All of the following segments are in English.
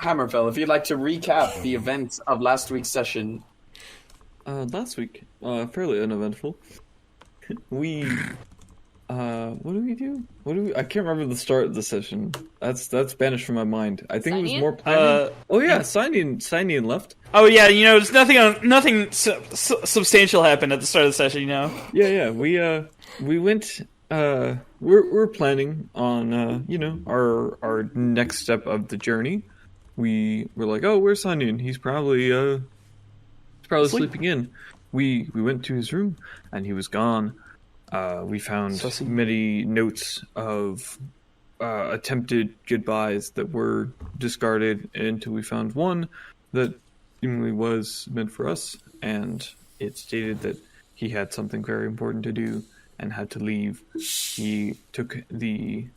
Hammerfell, if you'd like to recap the events of last week's session. Last week, fairly uneventful. We, what did we do? I can't remember the start of the session. That's banished from my mind. I think it was more planning. Oh yeah, signing left. Oh yeah, there's nothing substantial happened at the start of the session, Yeah, we went. We're planning on our next step of the journey. We were like, oh, where's Signing? He's probably sleeping in. We went to his room and he was gone. We found many notes of attempted goodbyes that were discarded until we found one that seemingly was meant for us, and it stated that he had something very important to do and had to leave. He took the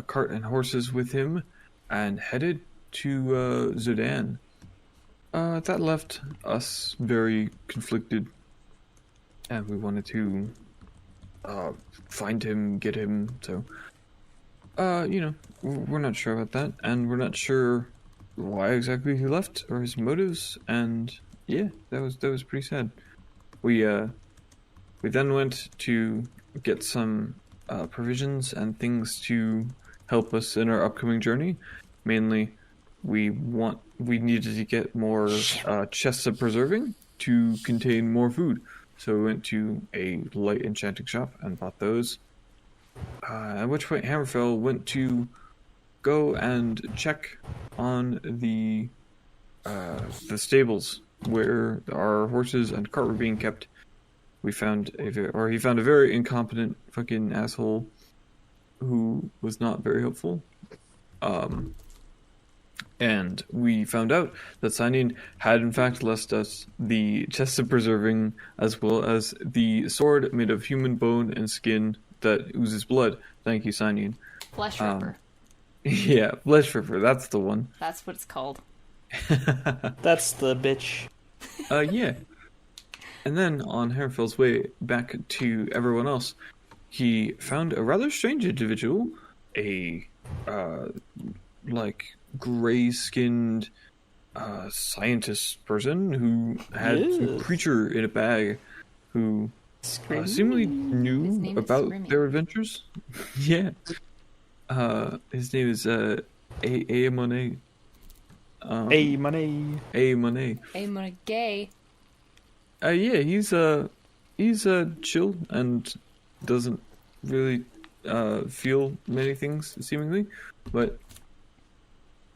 cart and horses with him and headed to Zodan. That left us very conflicted, and we wanted to find him, get him. So, we're not sure about that, and we're not sure why exactly he left or his motives. And yeah, that was pretty sad. We then went to get some provisions and things to help us in our upcoming journey. Mainly, we needed to get more chests of preserving to contain more food. So we went to a light enchanting shop and bought those. At which point Hammerfell went to go and check on the stables where our horses and cart were being kept. He found a very incompetent fucking asshole who was not very helpful. And we found out that Signing had in fact left us the chest of preserving as well as the sword made of human bone and skin that oozes blood. Thank you, Signing. Flesh Ripper. Yeah, Flesh Ripper, that's the one. That's what it's called. That's the bitch. Yeah. And then on Hammerfell's way back to everyone else, he found a rather strange individual, a gray-skinned scientist person who had some creature in a bag who seemingly knew about their adventures. Yeah. His name is Aemone. Aemone gay. Yeah, he's chill and doesn't really feel many things seemingly, but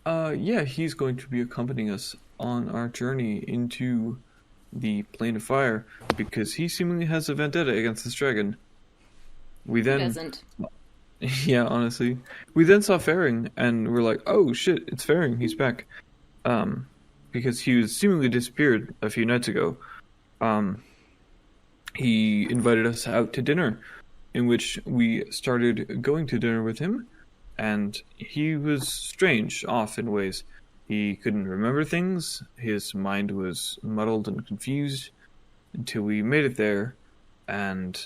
yeah, he's going to be accompanying us on our journey into the Plane of Fire because he seemingly has a vendetta against this dragon. He doesn't. Yeah, honestly. We then saw Faring and we're like, oh shit, it's Faring, he's back. Because he was seemingly disappeared a few nights ago. He invited us out to dinner, in which we started going to dinner with him, and he was strange, off in ways. He couldn't remember things, his mind was muddled and confused, until we made it there, and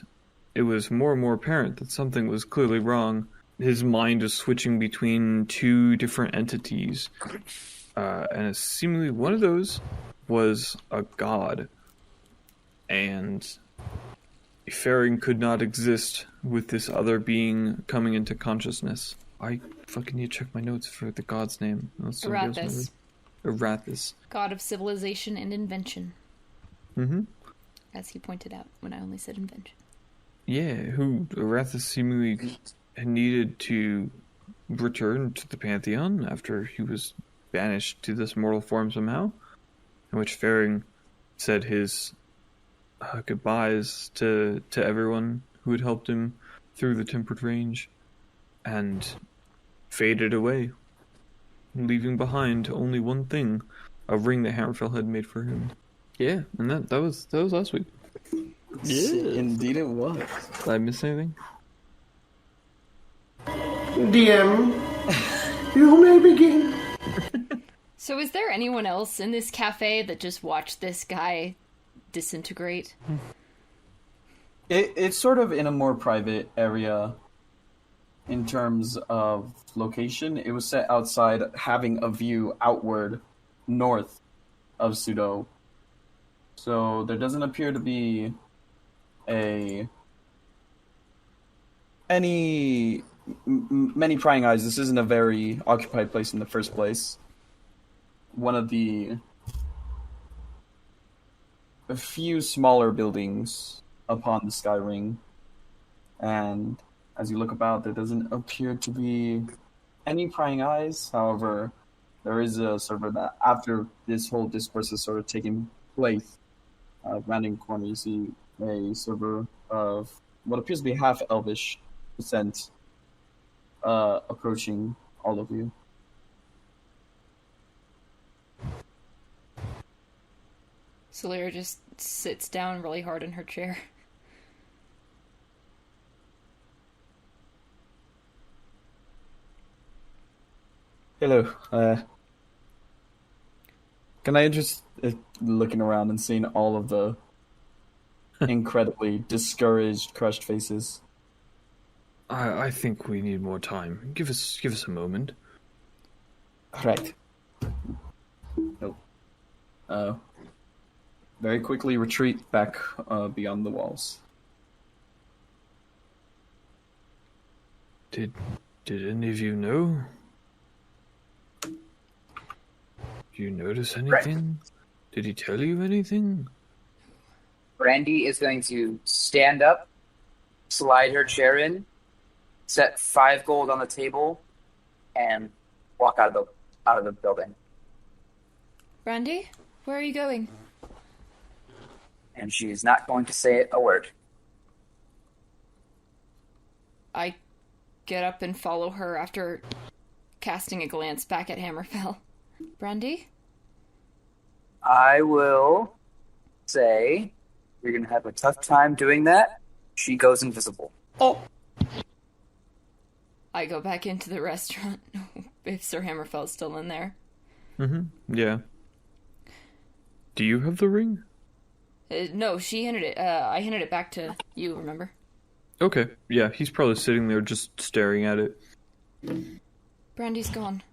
it was more and more apparent that something was clearly wrong. His mind was switching between two different entities, and seemingly one of those was a god. And Faring could not exist with this other being coming into consciousness. I fucking need to check my notes for the god's name. Arathis. Arathis. God of civilization and invention. Mm-hmm. As he pointed out when I only said invention. Yeah, who Arathis seemingly needed to return to the Pantheon after he was banished to this mortal form somehow, in which Faring said his goodbyes to everyone who had helped him through the tempered range, and faded away, leaving behind only one thing, a ring that Hammerfell had made for him. Yeah, and that was last week. Yeah, indeed it was. Did I miss anything? DM, you may begin. So is there anyone else in this cafe that just watched this guy disintegrate? It's sort of in a more private area. in terms of location, it was set outside, having a view outward north of Sudo. So there doesn't appear to be many prying eyes. This isn't a very occupied place in the first place. One of a few smaller buildings upon the sky ring, and as you look about, there doesn't appear to be any prying eyes. However, there is a server that, after this whole discourse is sort of taking place, rounding the corner, you see a server of what appears to be half elvish descent approaching all of you. Silyra just sits down really hard in her chair. Hello. Can I just looking around and seeing all of the incredibly discouraged, crushed faces? I think we need more time. Give us a moment. Right. Nope. Very quickly retreat back beyond the walls. Did any of you know? Did you notice anything? Did he tell you anything? Brandy is going to stand up, slide her chair in, set 5 gold on the table, and walk out of the building. Brandy, where are you going? And she is not going to say a word. I get up and follow her after casting a glance back at Hammerfell. Brandy? I will say you're going to have a tough time doing that. She goes invisible. Oh, I go back into the restaurant if Sir Hammerfell's still in there. Mm-hmm. Yeah. Do you have the ring? No, she handed it. I handed it back to you, remember? Okay. Yeah, he's probably sitting there just staring at it. Brandy's gone.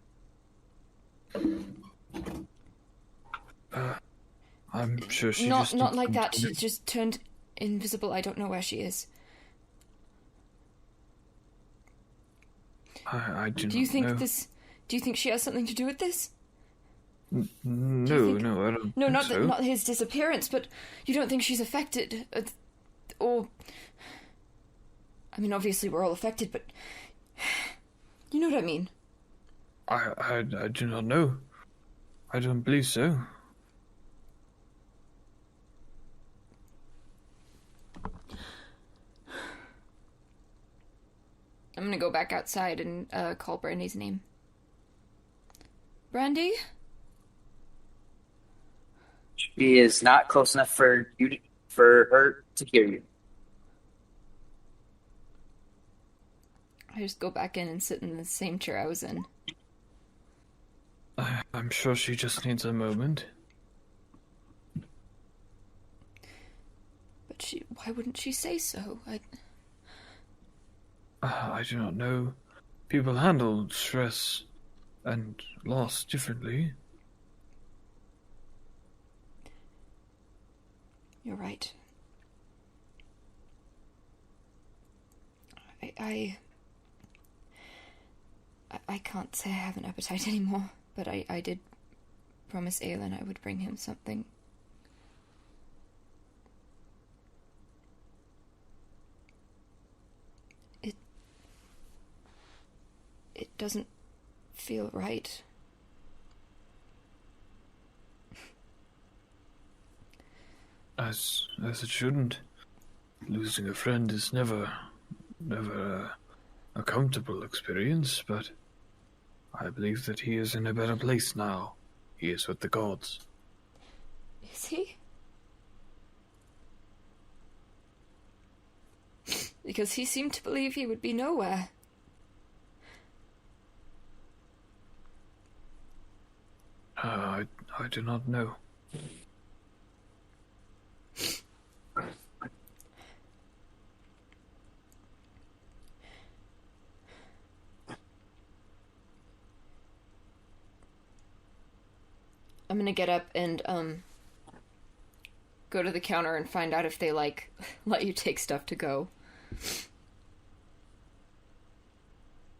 I'm sure she Not just... not like that. She just turned invisible. I don't know where she is. I do Do you not think know. this? Do you think she has something to do with this? No, I don't No, think not so. not his disappearance, but you don't think she's affected, or? I mean, obviously we're all affected, but you know what I mean. I do not know. I don't believe so. I'm gonna go back outside and call Brandy's name. Brandy? She is not close enough for her to hear you. I just go back in and sit in the same chair I was in. I'm sure she just needs a moment. But why wouldn't she say so? I do not know. People handle stress and loss differently. You're right. I can't say I have an appetite anymore, but I did promise Aelin I would bring him something. It doesn't feel right. As it shouldn't. Losing a friend is never a comfortable experience, but I believe that he is in a better place now. He is with the gods. Is he? Because he seemed to believe he would be nowhere. I do not know. gonna get up and go to the counter and find out if they like let you take stuff to go.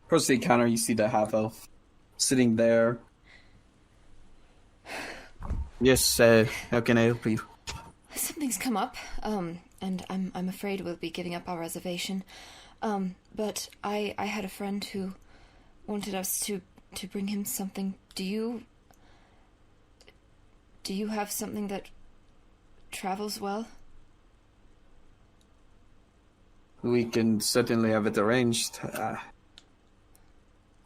Across the counter, you see the half elf sitting there. Yes, how can I help you? Something's come up, and I'm afraid we'll be giving up our reservation. But I had a friend who wanted us to bring him something. Do you have something that travels well? We can certainly have it arranged.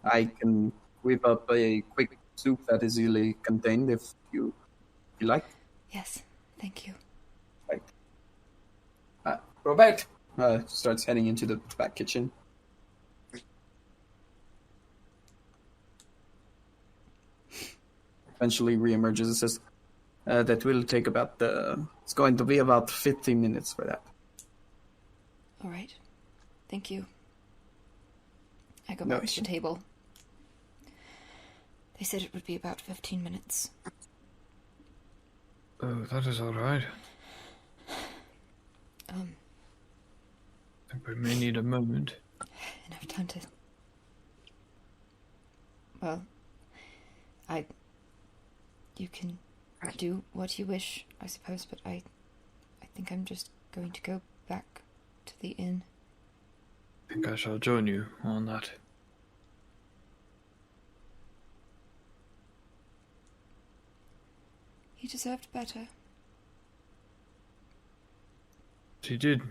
I can whip up a quick soup that is easily contained if you like. Yes, thank you. Right. Robert starts heading into the back kitchen. Eventually reemerges and says, that will take about, it's going to be about 15 minutes for that. All right. Thank you. I go No back to issue. the table. They said it would be about 15 minutes. Oh, that is all right. I think we may need a moment. Enough time to... Well, you can do what you wish, I suppose, but I think I'm just going to go back to the inn. I think I shall join you on that. He deserved better. She did.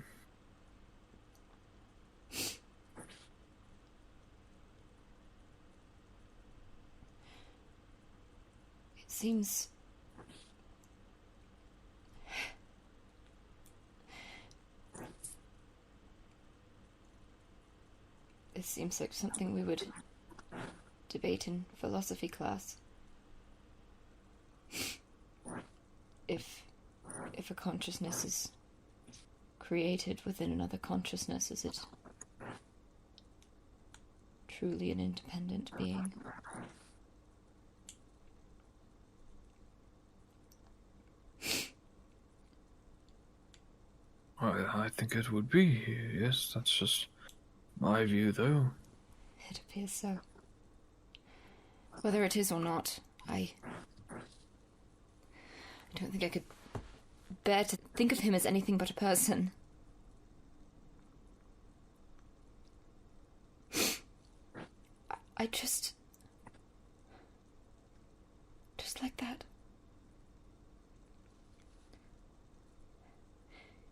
It seems... It seems like something we would debate in philosophy class. If a consciousness is created within another consciousness, is it truly an independent being? I think it would be, yes, that's just my view, though. It appears so. Whether it is or not, I don't think I could bear to think of him as anything but a person. I just like that.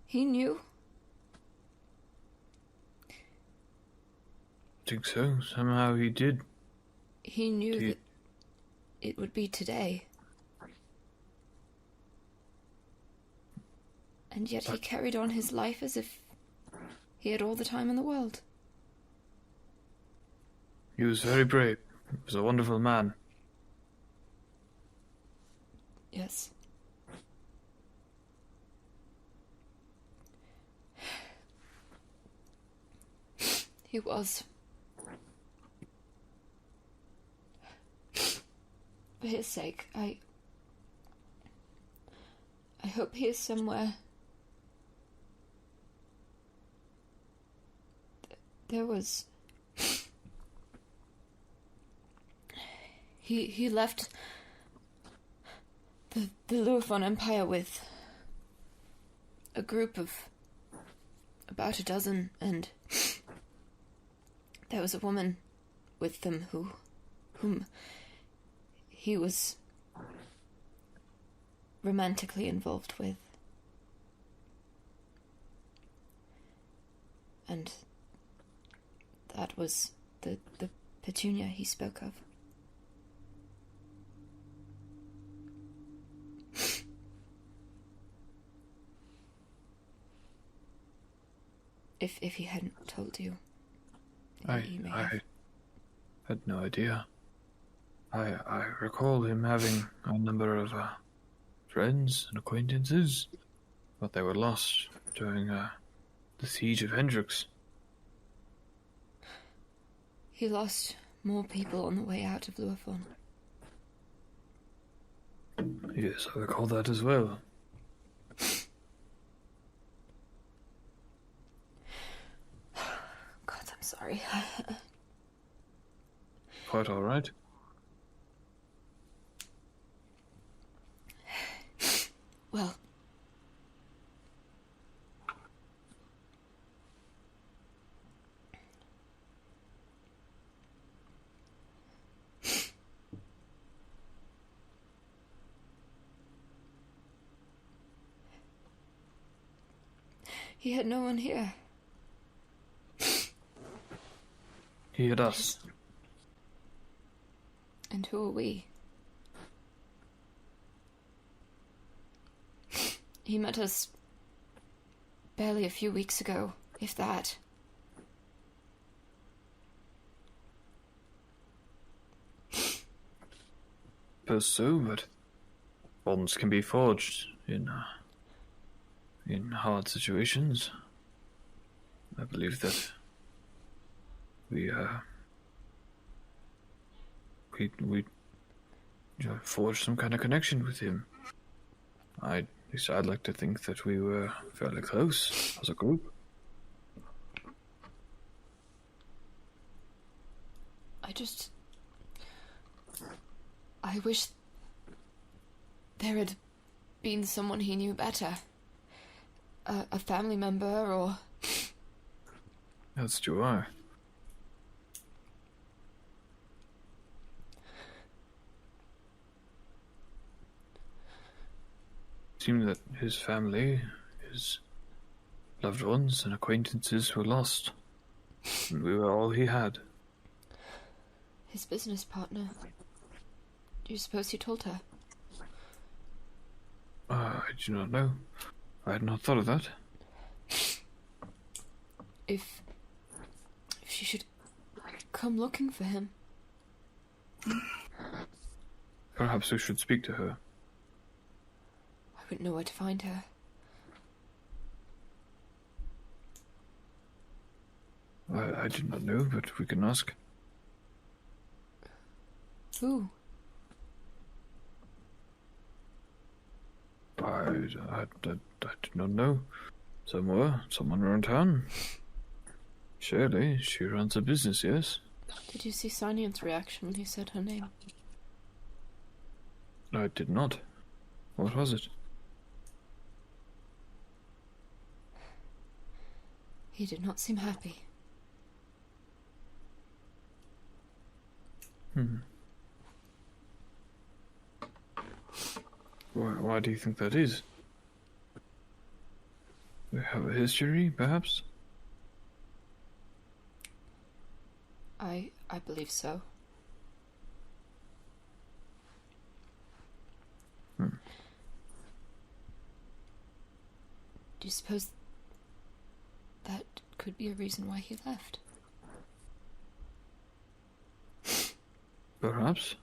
He knew. I think so. Somehow he did. He knew that it would be today. And yet he carried on his life as if he had all the time in the world. He was very brave. He was a wonderful man. Yes. He was. For his sake, I hope he is somewhere. There was... He left the Luafon Empire with a group of about a dozen, and there was a woman with them whom he was romantically involved with. And that was the Petunia he spoke of. If he hadn't told you. I had no idea. I recall him having a number of friends and acquaintances, but they were lost during the siege of Hendrix. He lost more people on the way out of Luafon. Yes, I recall that as well. God, I'm sorry. Quite all right. Well, he had no one here. He had us. And who are we? He met us barely a few weeks ago, if that. Suppose so, but bonds can be forged in hard situations. I believe that we forged some kind of connection with him. At least I'd like to think that we were fairly close as a group. I wish there had been someone he knew better. A family member or... As do I. It seemed that his family, his loved ones and acquaintances were lost, and we were all he had. his business partner. Do you suppose you told her? I do not know. I had not thought of that. If she should come looking for him. Perhaps we should speak to her. I wouldn't know where to find her. I do not know, but we can ask. Who? I do not know. Someone around town. Surely, she runs a business, yes? Did you see Sanian's reaction when he said her name? I did not. What was it? He did not seem happy. Why do you think that is? We have a history, perhaps? I believe so. Do you suppose that could be a reason why he left? Perhaps.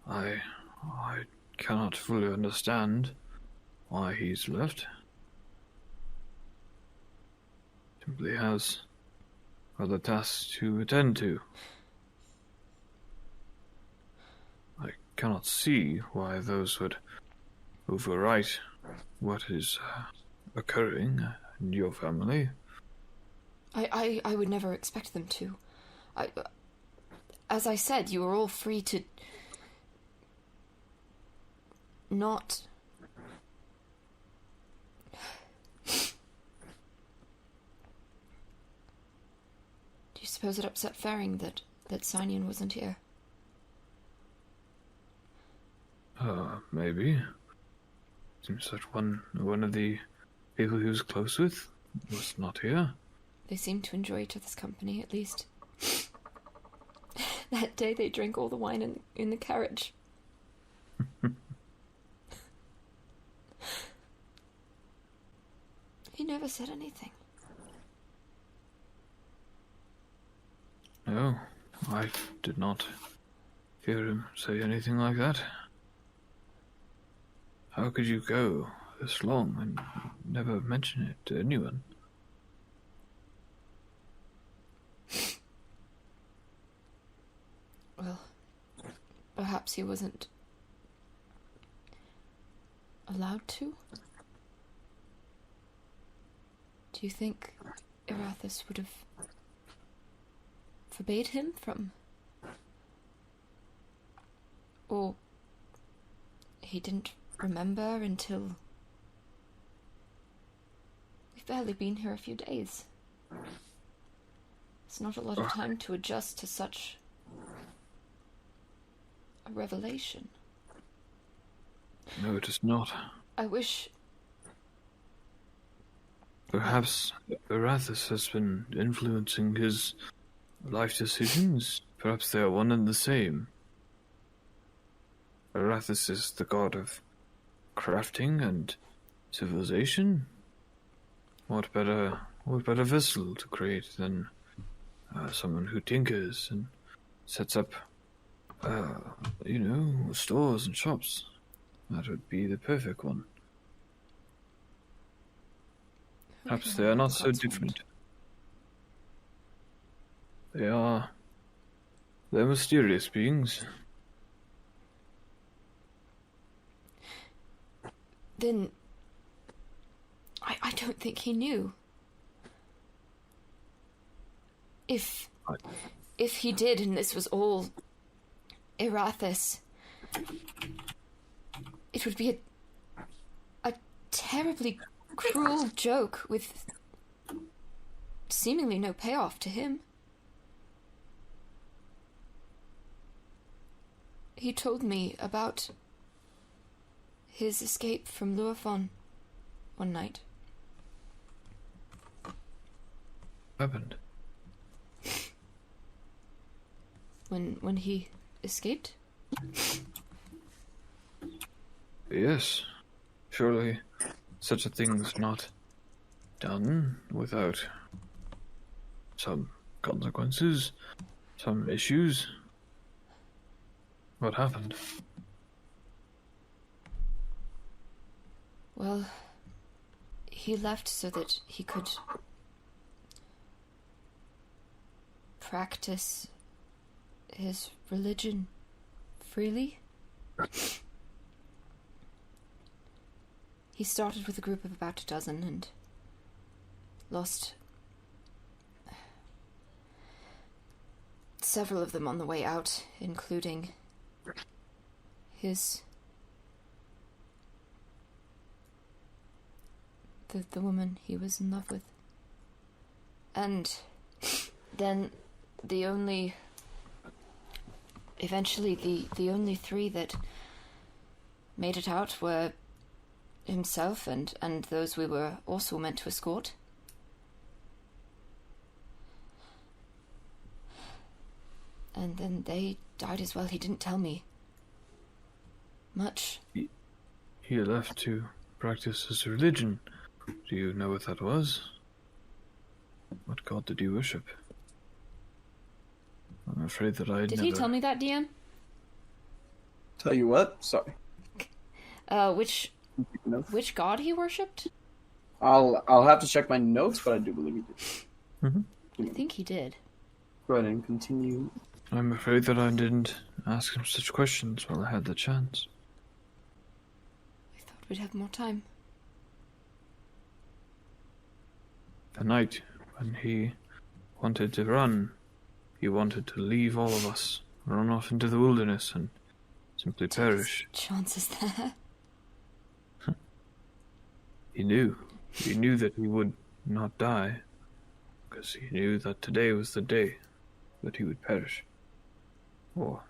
I cannot fully understand why he's left. Simply has other tasks to attend to. I cannot see why those would overwrite what is occurring in your family. I would never expect them to. As I said, you are all free to not... Do you suppose it upset Faring that Sanian wasn't here? Maybe. Seems that one of the people he was close with was not here. They seemed to enjoy each other's company, at least. That day they drank all the wine in the carriage. He never said anything. No, I did not hear him say anything like that. How could you go this long and never mention it to anyone? Well, perhaps he wasn't allowed to? Do you think Erathis would have forbade him from... Or he didn't remember until... We've barely been here a few days. It's not a lot of time to adjust to such a revelation. No, it is not. I wish... Perhaps Erathis has been influencing his life decisions. Perhaps they are one and the same. Erathis is the god of crafting and civilization. What better vessel to create than someone who tinkers and sets up, stores and shops? That would be the perfect one. Perhaps they are not so different. They're mysterious beings. Then... I don't think he knew. If he did, and this was all Erathis, it would be a terribly cruel joke with seemingly no payoff to him. He told me about his escape from Luafon one night. Happened. When he escaped? Yes. Surely such a thing's not done without some consequences, some issues. What happened? Well, he left so that he could practice his religion freely. He started with a group of about a dozen and lost several of them on the way out, including the woman he was in love with. And then eventually the only three that made it out were himself and those we were also meant to escort. And then they died as well. He didn't tell me much. He left to practice his religion. Do you know what that was? What god did he worship? I'm afraid that I Did he tell me that, DM? Tell you what? Sorry. Which god he worshipped? I'll have to check my notes, but I do believe he did. Mm-hmm. I think he did. Go ahead and continue. I'm afraid that I didn't ask him such questions while I had the chance. I thought we'd have more time. The night when he wanted to run, he wanted to leave all of us, run off into the wilderness and simply perish. Chances there. He knew that he would not die, because he knew that today was the day that he would perish. Or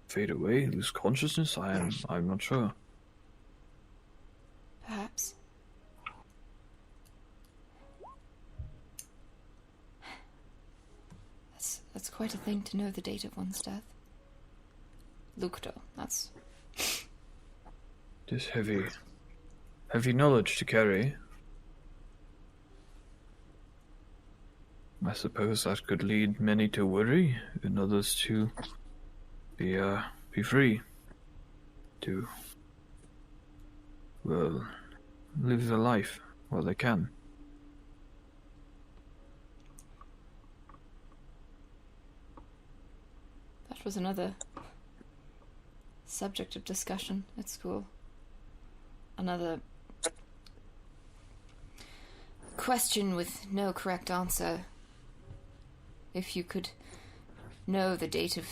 fade away, lose consciousness, I'm not sure. Perhaps. That's quite a thing to know the date of one's death. Lukdo, that's... It is heavy knowledge to carry. I suppose that could lead many to worry, and others to be free. To, well, live their life while they can. That was another subject of discussion at school. another question with no correct answer. If you could know the date of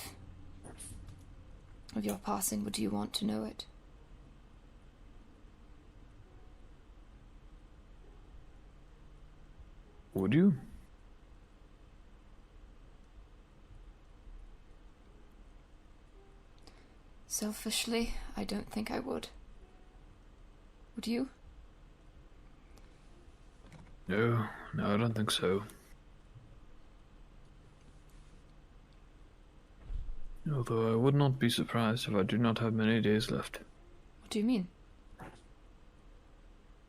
your passing, would you want to know it? Would you? Selfishly, I don't think I would. Would you? No, I don't think so. Although I would not be surprised if I do not have many days left. What do you mean?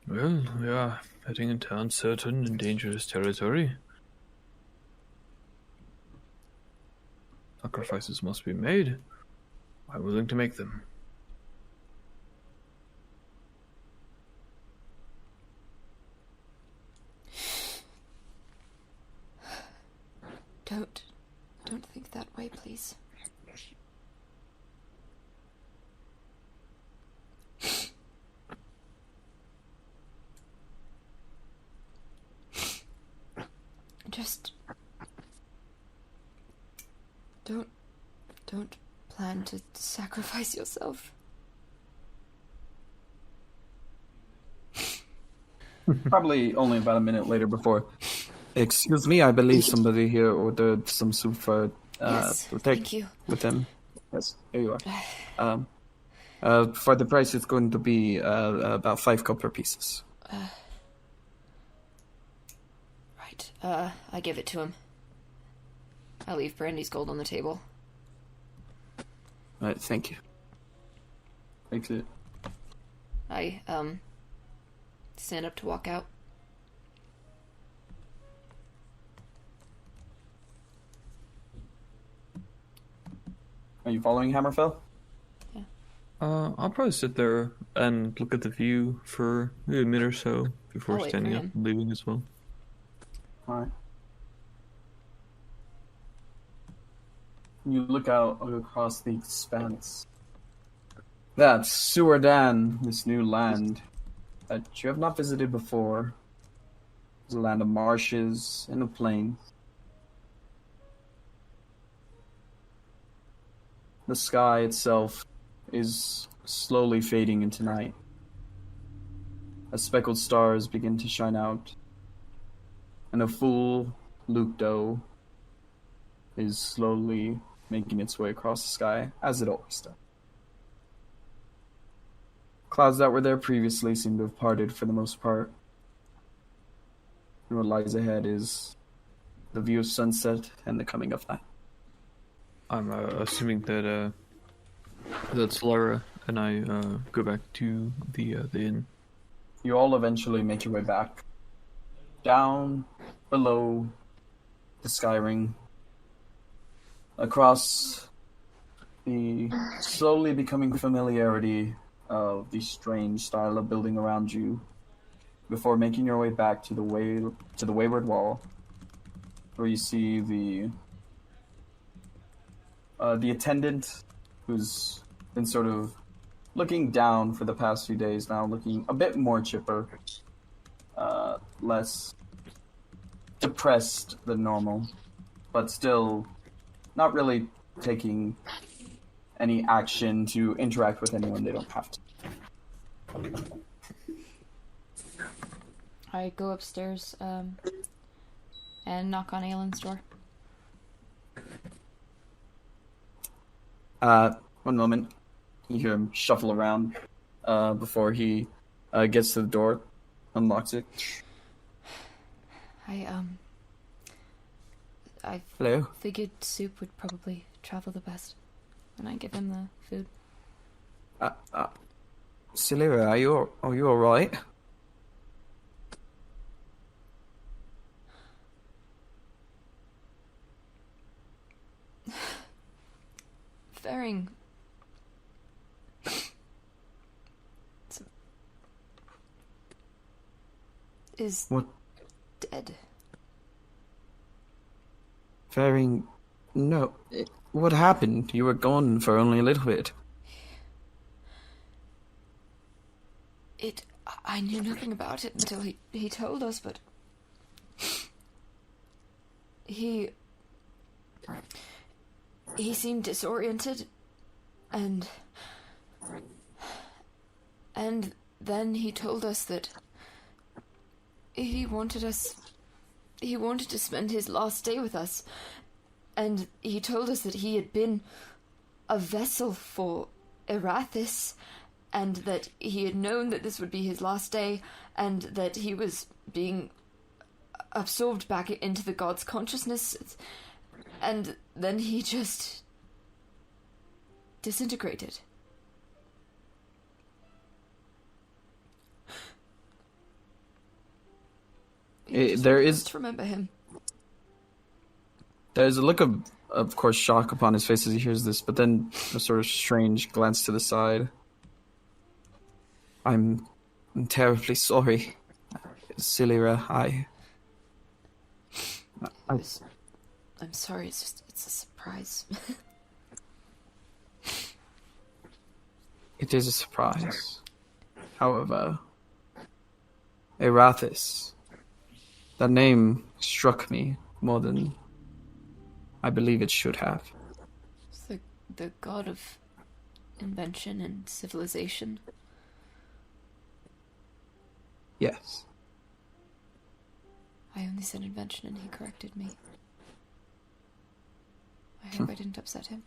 Well, we are heading into uncertain and dangerous territory. Sacrifices must be made. I'm willing to make them. Don't think that way, please. Just don't plan to sacrifice yourself. Probably only about a minute later before. Excuse me, I believe somebody here ordered some soup for Yes, to take thank you. with them. Yes, here you are. For the price, it's going to be about 5 copper pieces. Right. I give it to him. I leave Brandy's gold on the table. Right, thank you. Thanks it. I stand up to walk out. Are you following Hammerfell? I'll probably sit there and look at the view for a minute or so before I'll wait standing for up him. and leaving as well. Alright. You look out across the expanse. That's Suardan, this new land that you have not visited before. It's a land of marshes and of plains. The sky itself is slowly fading into night as speckled stars begin to shine out, and a full Lukdo is slowly making its way across the sky, as it always does. Clouds that were there previously seem to have parted for the most part. And what lies ahead is the view of sunset and the coming of night. I'm assuming that Silyra and I go back to the inn. You all eventually make your way back down below the sky ring, across the slowly becoming familiarity of the strange style of building around you, before making your way back to the wayward wall, where you see the attendant, who's been sort of looking down for the past few days now, looking a bit more chipper, less depressed than normal, but still not really taking any action to interact with anyone they don't have to. I go upstairs and knock on Aelin's door. One moment. You hear him shuffle around before he gets to the door, unlocks it. I Hello? figured soup would probably travel the best, and I give him the food. Silyra, are you all right? Faring is What? dead. Faring, no. What happened? You were gone for only a little bit. I knew nothing about it until he told us, but he seemed disoriented, and then he told us that he wanted to spend his last day with us, and he told us that he had been a vessel for Erathis, and that he had known that this would be his last day, and that he was being absorbed back into the god's consciousness, and then he just disintegrated. There is Just remember him. There's a look of course, shock upon his face as he hears this, but then a sort of strange glance to the side. I'm terribly sorry, Silyra. I'm sorry, it's a surprise. It is a surprise. However, Erathis, that name struck me more than I believe it should have. It's the god of invention and civilization. Yes. I only said invention and he corrected me. I hope I didn't upset him.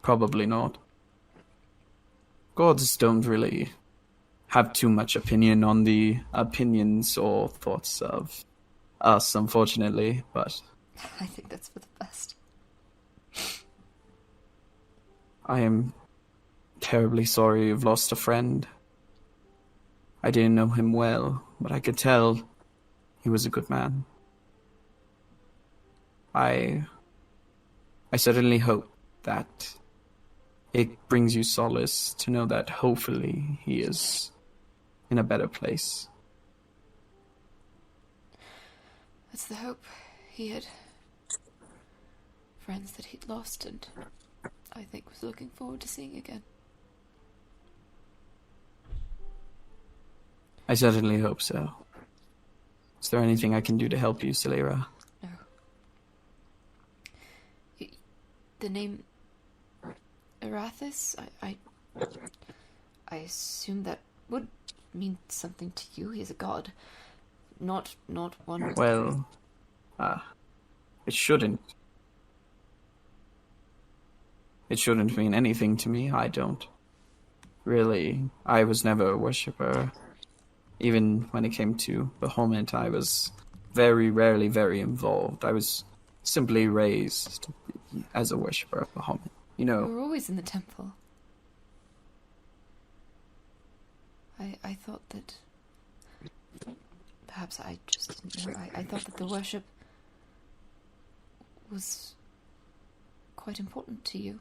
Probably not. Gods don't really have too much opinion on the opinions or thoughts of us, unfortunately, but I think that's for the best. I am terribly sorry you've lost a friend. I didn't know him well, but I could tell he was a good man. I certainly hope that it brings you solace to know that hopefully he is in a better place. That's the hope. He had friends that he'd lost, and I think was looking forward to seeing again. I certainly hope so. Is there anything I can do to help you, Silyra? No. The name Erathis, I assume that would mean something to you. He's a god. Not one. Well, it shouldn't. It shouldn't mean anything to me. I don't. Really, I was never a worshipper. Even when it came to Bahamut, I was very rarely very involved. I was simply raised as a worshipper of Bahamut. You know. You were always in the temple. I thought that... Perhaps I just didn't know. I thought that the worship was quite important to you.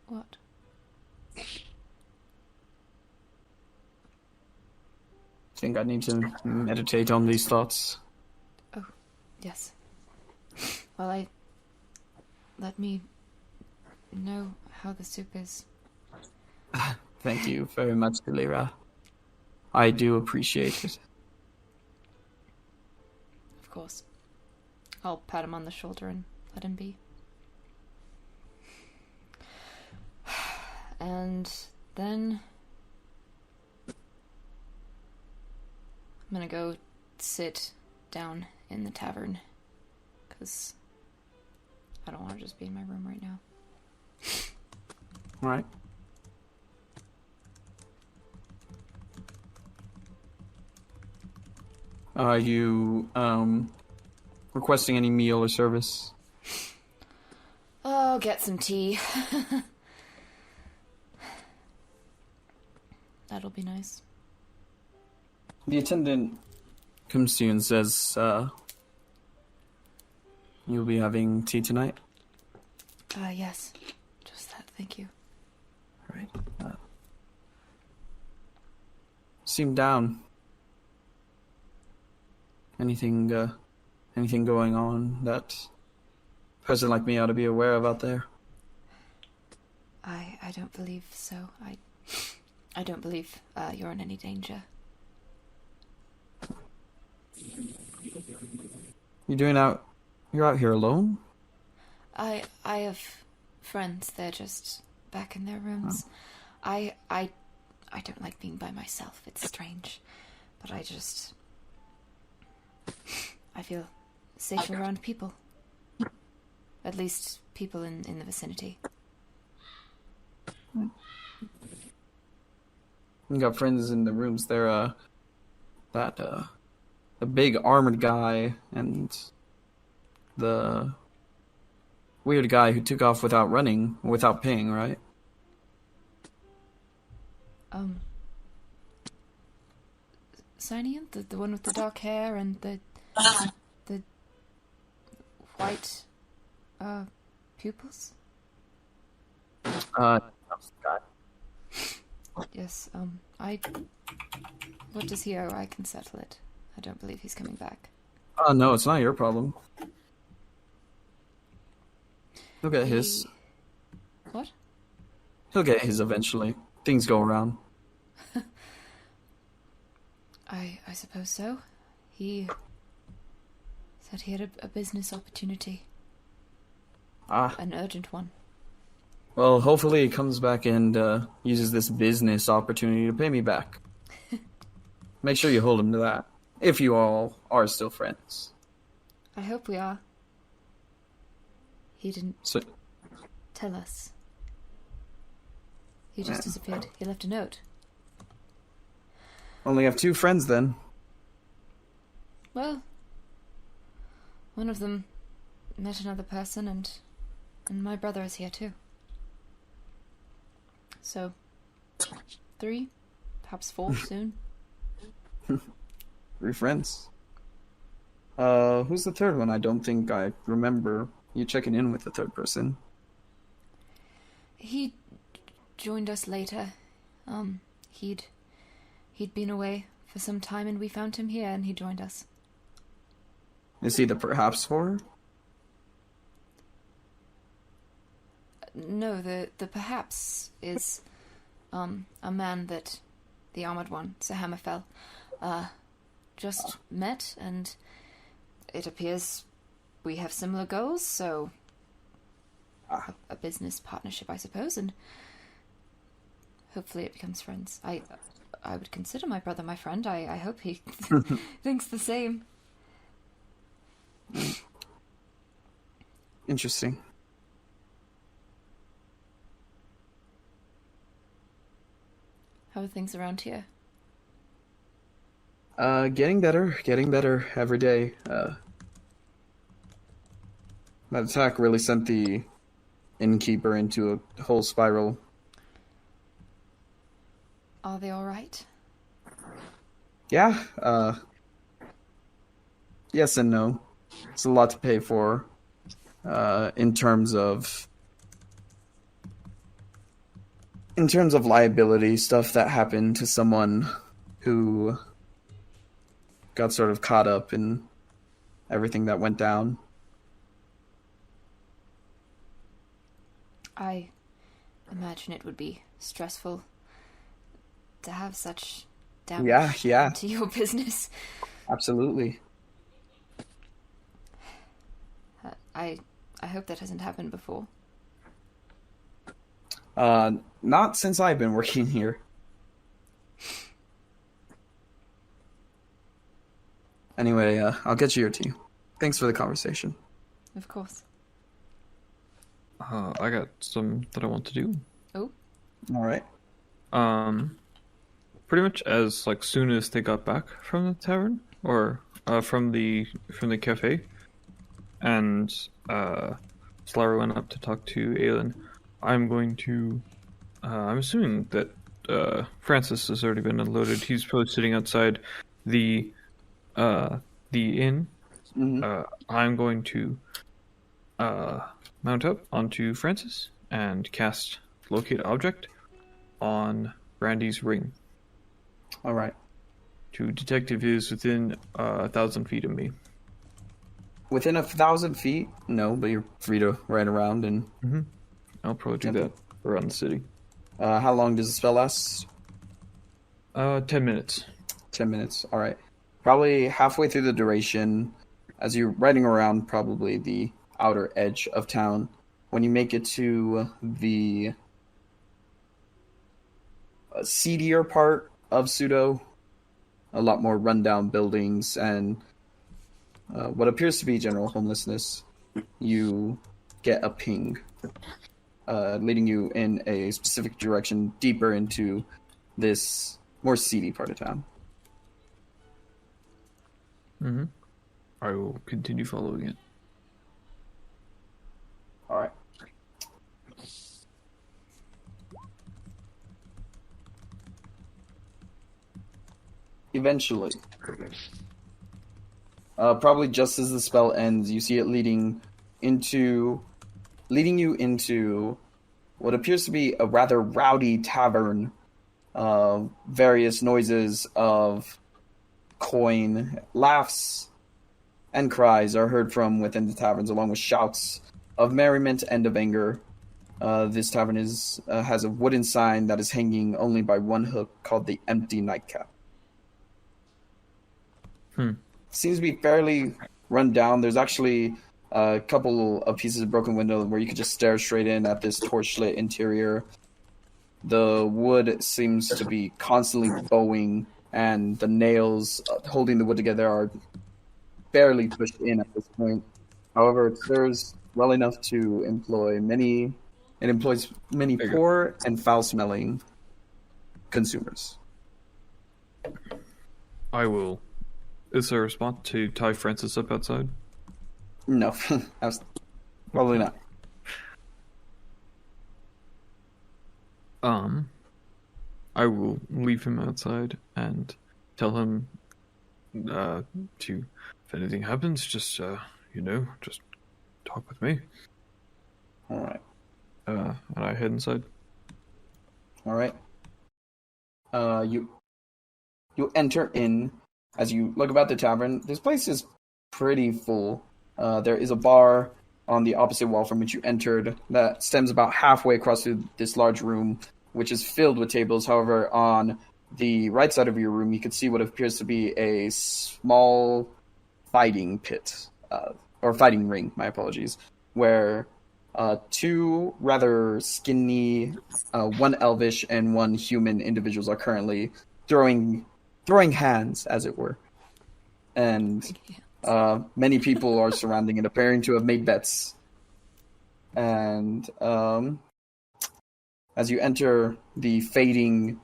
What? I think I need to meditate on these thoughts. Oh, yes. Well, let me know how the soup is. Thank you very much, Silyra. I do appreciate it. Of course. I'll pat him on the shoulder and let him be. And then I'm gonna go sit down in the tavern, because I don't want to just be in my room right now. All right. Are you requesting any meal or service? Oh, get some tea. That'll be nice. The attendant comes to you and says, you'll be having tea tonight? Yes. Just that, thank you. All right. Seem down. Anything going on that a person like me ought to be aware of out there? I don't believe so. I don't believe you're in any danger. You're out here alone? I have friends. They're just back in their rooms. I don't like being by myself. It's strange, but I feel safe around people. At least people in the vicinity. You got friends in the rooms. They're the big armored guy and the weird guy who took off without paying, right? Cynian, the one with the dark hair and the white pupils. Scott. Yes. What does he owe? I can settle it. I don't believe he's coming back. No, it's not your problem. He'll get his. What? He'll get his eventually. Things go around. I suppose so. He said he had a business opportunity. An urgent one. Well, hopefully he comes back and uses this business opportunity to pay me back. Make sure you hold him to that. If you all are still friends. I hope we are. He didn't tell us. He just disappeared. He left a note. Only have 2 friends then. Well, one of them met another person, and my brother is here too. So, 3, perhaps 4 soon. 3 friends. Who's the third one? I don't think I remember you checking in with the third person. He joined us later. He'd been away for some time, and we found him here, and he joined us. Is he the perhaps for? No, the perhaps is a man that the armored one, Sir Hammerfell, just met, and it appears we have similar goals, so a business partnership, I suppose, and hopefully it becomes friends. I would consider my brother my friend. I hope he thinks the same. Interesting. How are things around here? Getting better every day. That attack really sent the innkeeper into a whole spiral. Are they all right? Yeah, yes and no. It's a lot to pay for, in terms of liability, stuff that happened to someone who got sort of caught up in everything that went down. I imagine it would be stressful to have such damage to your business. Absolutely. I hope that hasn't happened before. Not since I've been working here. Anyway, I'll get you your tea. Thanks for the conversation. Of course. I got some that I want to do. Oh. All right. Pretty much as soon as they got back from the tavern or from the cafe, and Silyra went up to talk to Aelin. I'm going to. I'm assuming that Francis has already been unloaded. He's probably sitting outside the inn. Mm-hmm. I'm going to mount up onto Francis and cast Locate Object on Brandy's ring. All right. To detect if he is within 1,000 feet of me. Within 1,000 feet? No, but you're free to ride around and... Mm-hmm. I'll probably do that. around the city. How long does the spell last? 10 minutes. 10 minutes. All right. Probably halfway through the duration, as you're riding around probably the outer edge of town, when you make it to the seedier part of Pseudo, a lot more rundown buildings and what appears to be general homelessness, you get a ping leading you in a specific direction deeper into this more seedy part of town. Mm-hmm. I will continue following it. All right. Eventually, probably just as the spell ends, you see it leading you into what appears to be a rather rowdy tavern. Various noises of coin, laughs, and cries are heard from within the taverns, along with shouts of merriment and of anger. This tavern has a wooden sign that is hanging only by one hook called the Empty Nightcap. Seems to be fairly run down. There's actually a couple of pieces of broken window where you could just stare straight in at this torchlit interior. The wood seems to be constantly bowing, and the nails holding the wood together are barely pushed in at this point. However, it serves well enough to employs many poor and foul-smelling consumers. I will. Is there a spot to tie Francis up outside? No, probably not. I will leave him outside and tell him if anything happens, just just talk with me. All right. And I head inside. All right. You enter in. As you look about the tavern, this place is pretty full. There is a bar on the opposite wall from which you entered that stems about halfway across through this large room, which is filled with tables. However, on the right side of your room, you can see what appears to be a small fighting pit, or fighting ring, my apologies, where two rather skinny, one elvish and one human individuals are currently throwing hands, as it were. And many people are surrounding it, appearing to have made bets. And as you enter, the fading,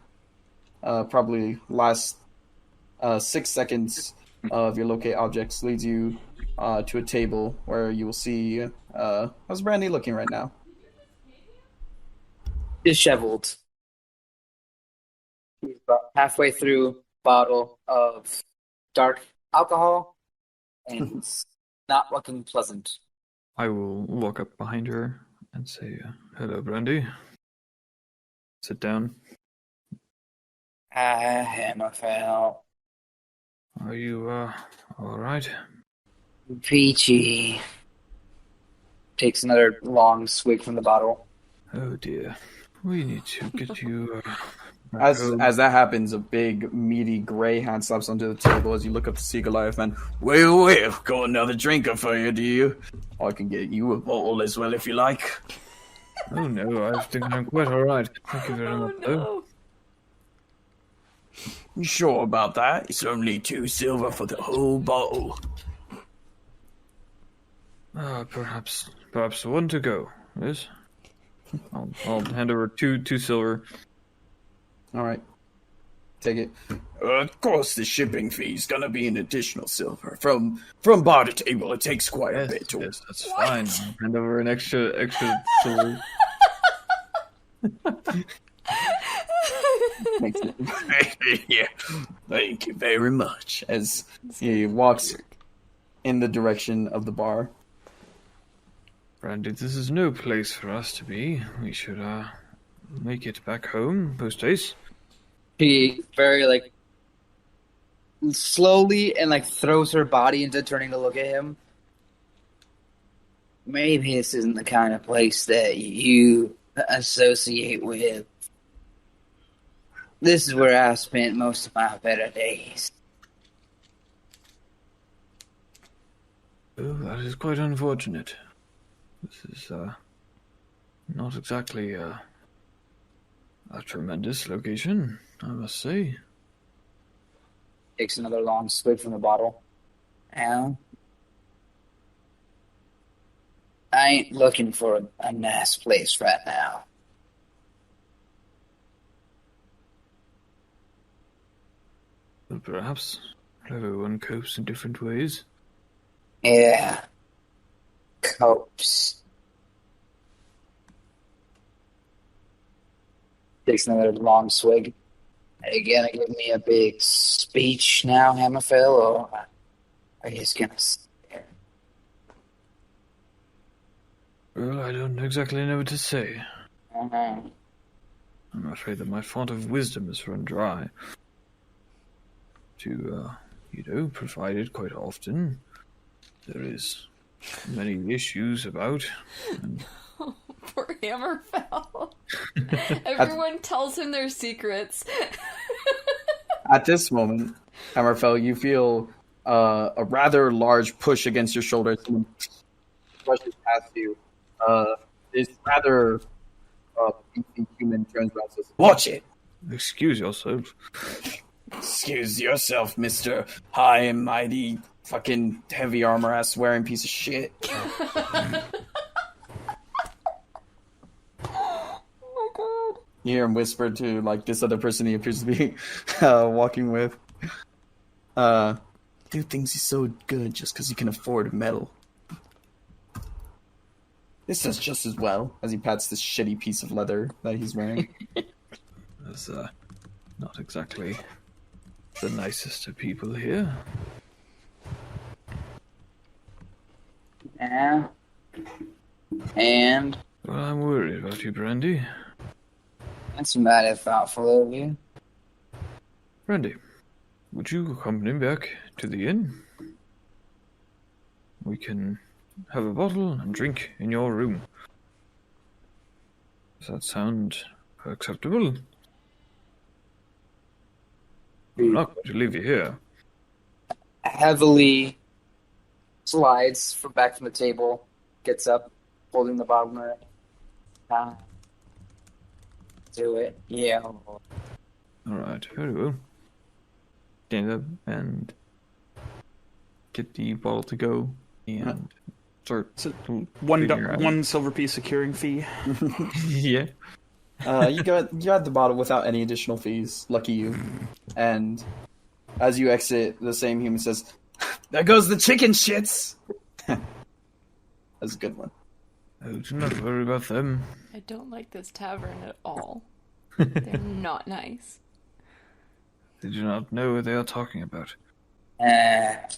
probably last 6 seconds of your locate objects leads you to a table where you will see... how's Brandy looking right now? Disheveled. He's about halfway through bottle of dark alcohol, and it's not looking pleasant. I will walk up behind her and say, "Hello, Brandy." Sit down. Hammerfell. Are you all right? Peachy. Takes another long swig from the bottle. Oh dear, we need to get you. As that happens, a big, meaty grey hand slaps onto the table as you look up to see Goliath and, well, got another drinker for you, do you? I can get you a bottle as well if you like. Oh no, I think I'm quite all right. Thank you very much. No. You sure about that? It's only 2 silver for the whole bottle. Perhaps 1 to go. Yes. I'll hand over two silver. All right. Take it. Of course, the shipping fee's gonna be an additional silver. From bar to table, it takes quite a bit. Yes, that's fine. I'll hand over an extra silver. Yeah, thank you very much. As he walks in the direction of the bar. Brandy, this is no place for us to be. We should make it back home post-haste. She very slowly and throws her body into turning to look at him. Maybe this isn't the kind of place that you associate with. This is where I spent most of my better days. Oh, that is quite unfortunate. This is not exactly a tremendous location, I must say. Takes another long swig from the bottle. Now, I ain't looking for a nice place right now. But perhaps everyone copes in different ways. Yeah. Copes. Takes another long swig. Are you gonna give me a big speech now, Hammerfell, or are you just gonna sit there? Well, I don't exactly know what to say. Uh-huh. I'm afraid that my font of wisdom has run dry. To, provided quite often. There is many issues about. And Poor Hammerfell. Everyone tells him their secrets. At this moment, Hammerfell, you feel a rather large push against your shoulder. Someone brushes past you. This rather beefy human turns around and says, "Watch it!" excuse yourself. Excuse yourself, Mr. High and Mighty fucking heavy armor ass wearing piece of shit. Oh my god. You hear him whisper to like this other person he appears to be walking with. Dude thinks he's so good just because he can afford metal. This does just as well as he pats this shitty piece of leather that he's wearing. That's not exactly the nicest of people here. Yeah. And Well, I'm worried about you, Brandy. that's mighty thoughtful of you. Brandy, would you accompany me back to the inn? We can have a bottle and drink in your room. Does that sound acceptable? I'm not going to leave you here. Heavily slides back from the table, gets up, holding the bottle in her. Do it. Yeah. Alright, very well. Stand up and get the bottle to go and start So cleaning her out. one silver piece securing fee. Yeah. You got the bottle without any additional fees. Lucky you. And as you exit, the same human says, "There goes the chicken shits." That's a good one. Oh, do not worry about them. I don't like this tavern at all. They're not nice. They do not know what they are talking about. I'm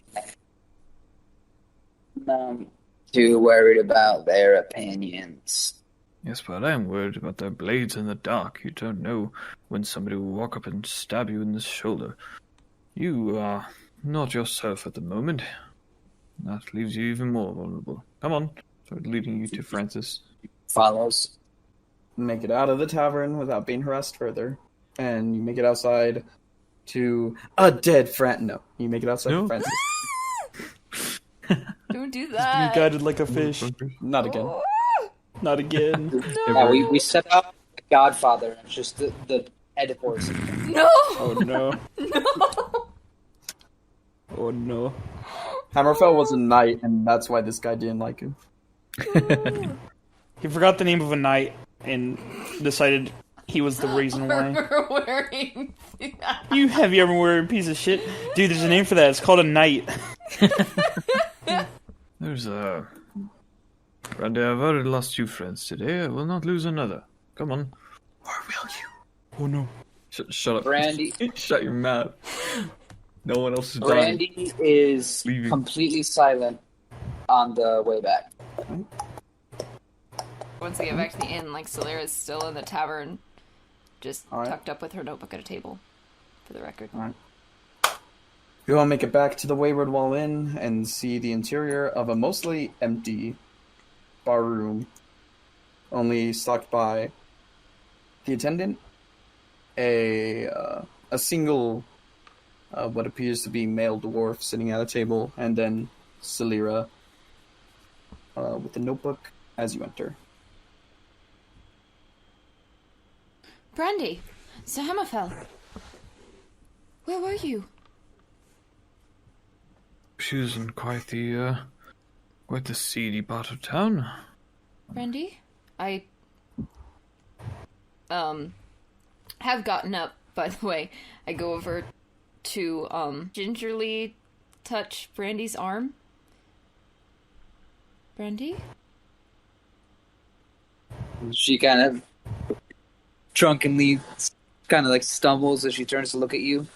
too worried about their opinions. Yes, but I am worried about their blades in the dark. You don't know when somebody will walk up and stab you in the shoulder. You are not yourself at the moment. That leaves you even more vulnerable. Come on. Start leading you to Francis. Follows. Make it out of the tavern without being harassed further. And you make it outside to a dead No, you make it outside to Francis. Don't do Be that. guided like a fish. Not again. Oh, Not again. Yeah, we set up the Godfather. It's just the head horse. no! Oh no. No! Oh no. Hammerfell was a knight, and that's why this guy didn't like him. He forgot the name of a knight and decided he was the reason why. Armor wearing. You heavy armor wearing piece of shit. Dude, there's a name for that. It's called a knight. There's Brandy, I've already lost 2 friends today. I will not lose another. Come on. Or will you? Oh no. Shut up. Brandy. Shut your mouth. No one else is dying. Brandy is Leaving. completely silent on the way back. Once they get back to the inn, like, Silyra's still in the tavern, just Alright. tucked up with her notebook at a table, for the record. Alright. You all make it back to the Wayward Wall Inn and see the interior of a mostly empty bar room only stocked by the attendant, a single what appears to be male dwarf sitting at a table, and then Silyra with a notebook as you enter. Brandy, Sir Hammerfell. Where were you? She was in quite the seedy part of town. Brandy? I have gotten up, by the way. I go over to gingerly touch Brandy's arm. Brandy? She kind of drunkenly kind of like stumbles as she turns to look at you.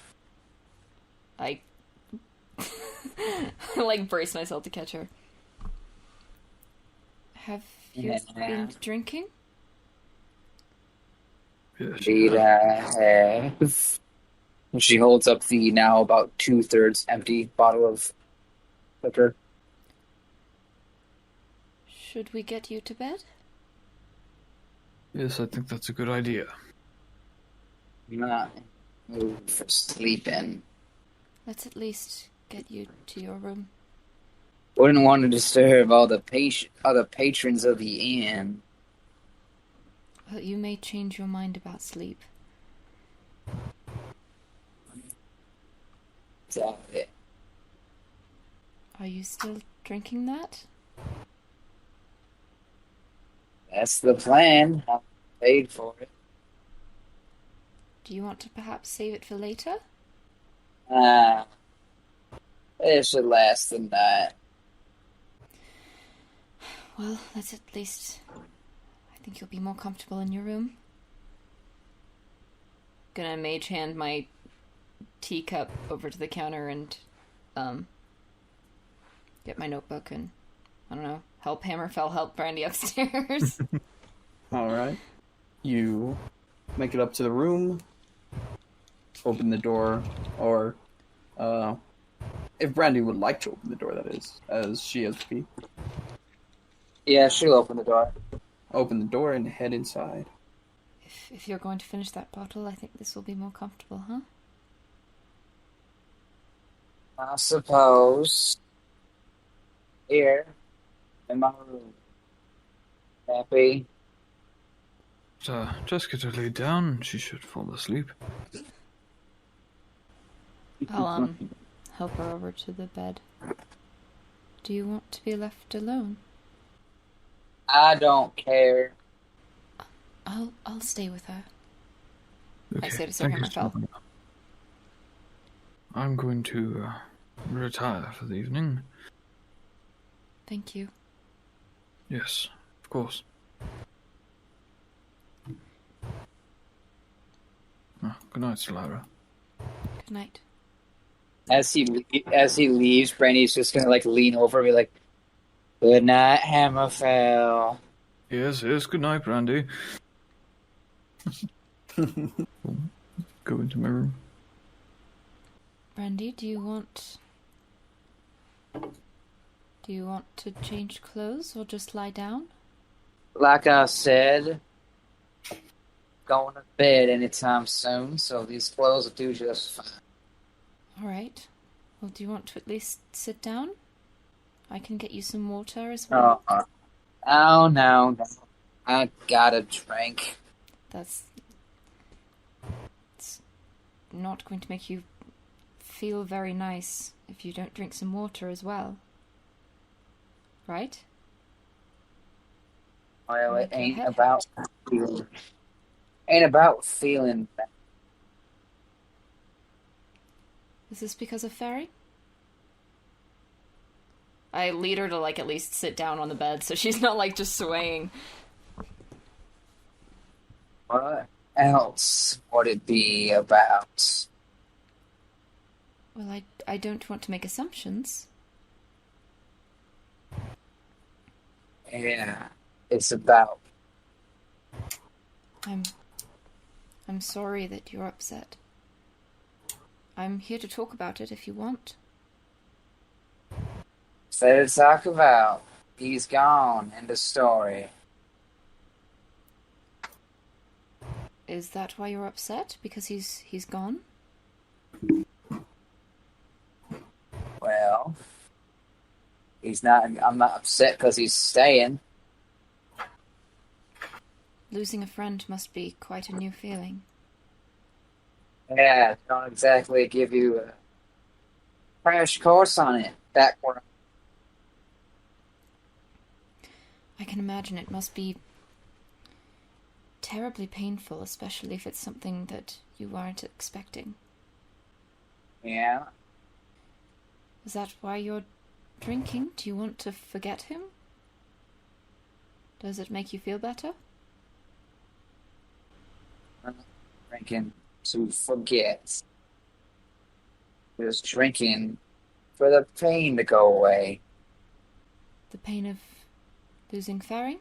I like brace myself to catch her. Have you been drinking? Yes. Indeed, I have. And she holds up the now about 2/3 empty bottle of liquor. Should we get you to bed? Yes, I think that's a good idea. Not mood for sleeping. Let's at least get you to your room. Wouldn't want to disturb all the other patrons of the inn. Well, you may change your mind about sleep. Exactly. Are you still drinking that? That's the plan. I paid for it. Do you want to perhaps save it for later? It should last the night. Well, let's at least... I think you'll be more comfortable in your room. Gonna mage hand my teacup over to the counter and get my notebook and, I don't know, help Hammerfell help Brandy upstairs. Alright. You make it up to the room, open the door, or if Brandy would like to open the door, that is, as she has to be. Yeah, she'll open the door. Open the door and head inside. If you're going to finish that bottle, I think this will be more comfortable, huh? I suppose. Here, in my room. Happy? Just get her laid down. She should fall asleep. I'll help her over to the bed. Do you want to be left alone? I don't care. I'll stay with her. Okay, I say to Sir thank you, Hammerfell. Sir. I'm going to retire for the evening. Thank you. Yes, of course. Good night, Silyra. Good night. As he leaves, Brandy's just gonna like lean over and be like, "Good night, Hammerfell." Yes, good night, Brandy. Go into my room. Brandy, do you want to change clothes or just lie down? Like I said, going to bed anytime soon, so these clothes will do just fine. All right. Well, do you want to at least sit down? I can get you some water as well. Oh, no. I got a drink. It's not going to make you feel very nice if you don't drink some water as well. Right? Well, it Okay. ain't about feeling bad. Is this because of Fairy? I lead her to, like, at least sit down on the bed so she's not, like, just swaying. What else would it be about? Well, I don't want to make assumptions. Yeah, it's about. I'm sorry that you're upset. I'm here to talk about it if you want. Instead of talk about, he's gone. End of story. Is that why you're upset? Because he's gone? Well, he's not. I'm not upset because he's staying. Losing a friend must be quite a new feeling. Yeah, don't exactly give you a crash course on it. Backward. I can imagine it must be terribly painful, especially if it's something that you weren't expecting. Yeah. Is that why you're drinking? Do you want to forget him? Does it make you feel better? I'm not drinking to forget. Just drinking for the pain to go away. The pain of losing Faring?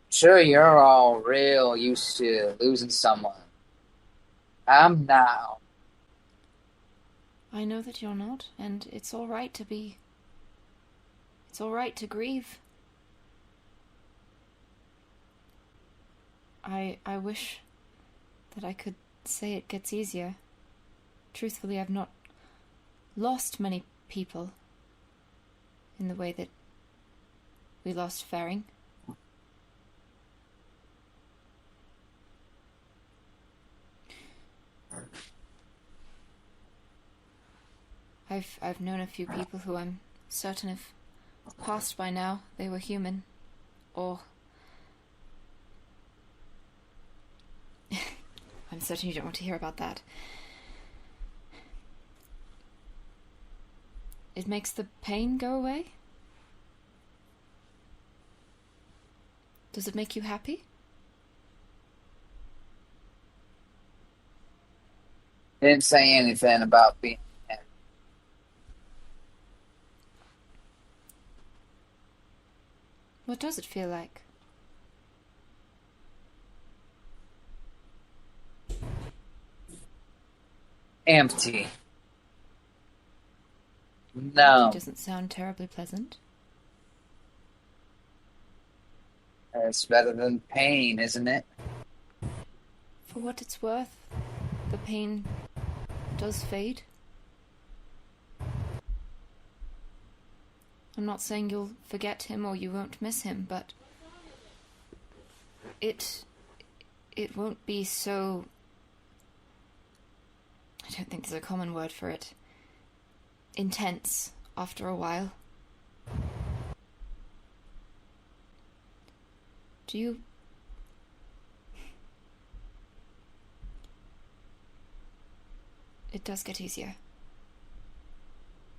Sure, you're all real used to losing someone. I'm now. I know that you're not, and it's all right to be. It's all right to grieve. I wish that I could say it gets easier. Truthfully, I've not lost many people in the way that we lost Faring. I've known a few people who I'm certain if passed by now, they were human. Or I'm certain you don't want to hear about that. It makes the pain go away? Does it make you happy? Didn't say anything about being happy. What does it feel like? Empty. It No. doesn't sound terribly pleasant. It's better than pain, isn't it? For what it's worth, the pain does fade. I'm not saying you'll forget him or you won't miss him, but it won't be so... I don't think there's a common word for it. Intense after a while. Do you... It does get easier.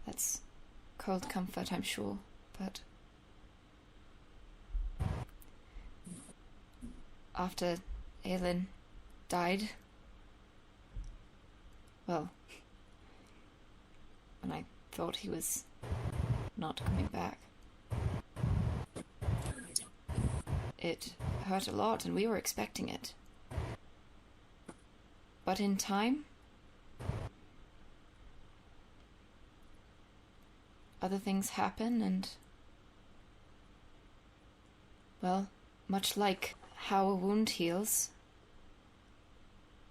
That's cold comfort, I'm sure, but... After Aelin died... Well... When I thought he was not coming back. It hurt a lot, and we were expecting it. But in time... Other things happen, and... Well, much like how a wound heals,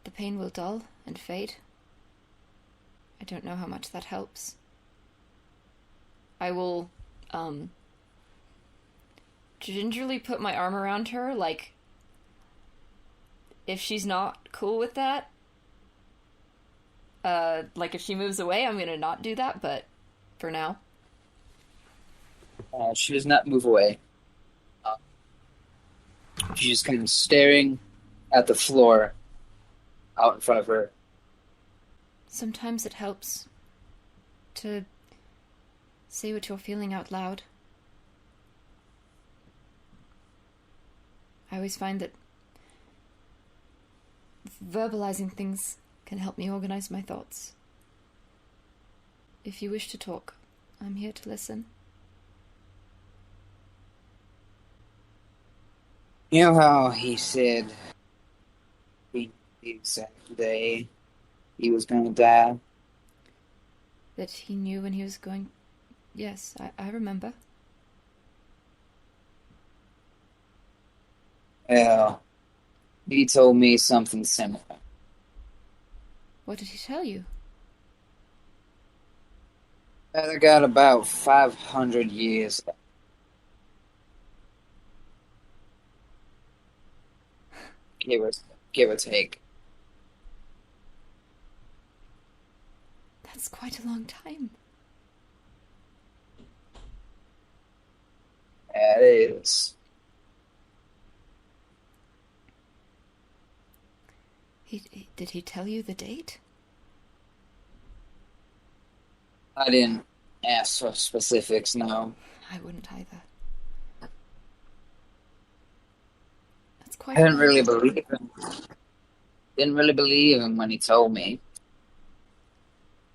the pain will dull and fade. I don't know how much that helps. I will, gingerly put my arm around her, like, if she's not cool with that, like if she moves away, I'm gonna not do that, but for now. She does not move away. She's just kind of staring at the floor out in front of her. Sometimes it helps to say what you're feeling out loud. I always find that verbalizing things can help me organize my thoughts. If you wish to talk, I'm here to listen. You know how he said the exact day he was going to die? That he knew when he was going... Yes, I remember. Well, He told me something similar. What did he tell you? I got about 500 years left. Give or take. That's quite a long time. That is. Did he tell you the date? I didn't ask for specifics, no. I wouldn't either. That's I quite didn't a really long time. believe him. Didn't really believe him when he told me.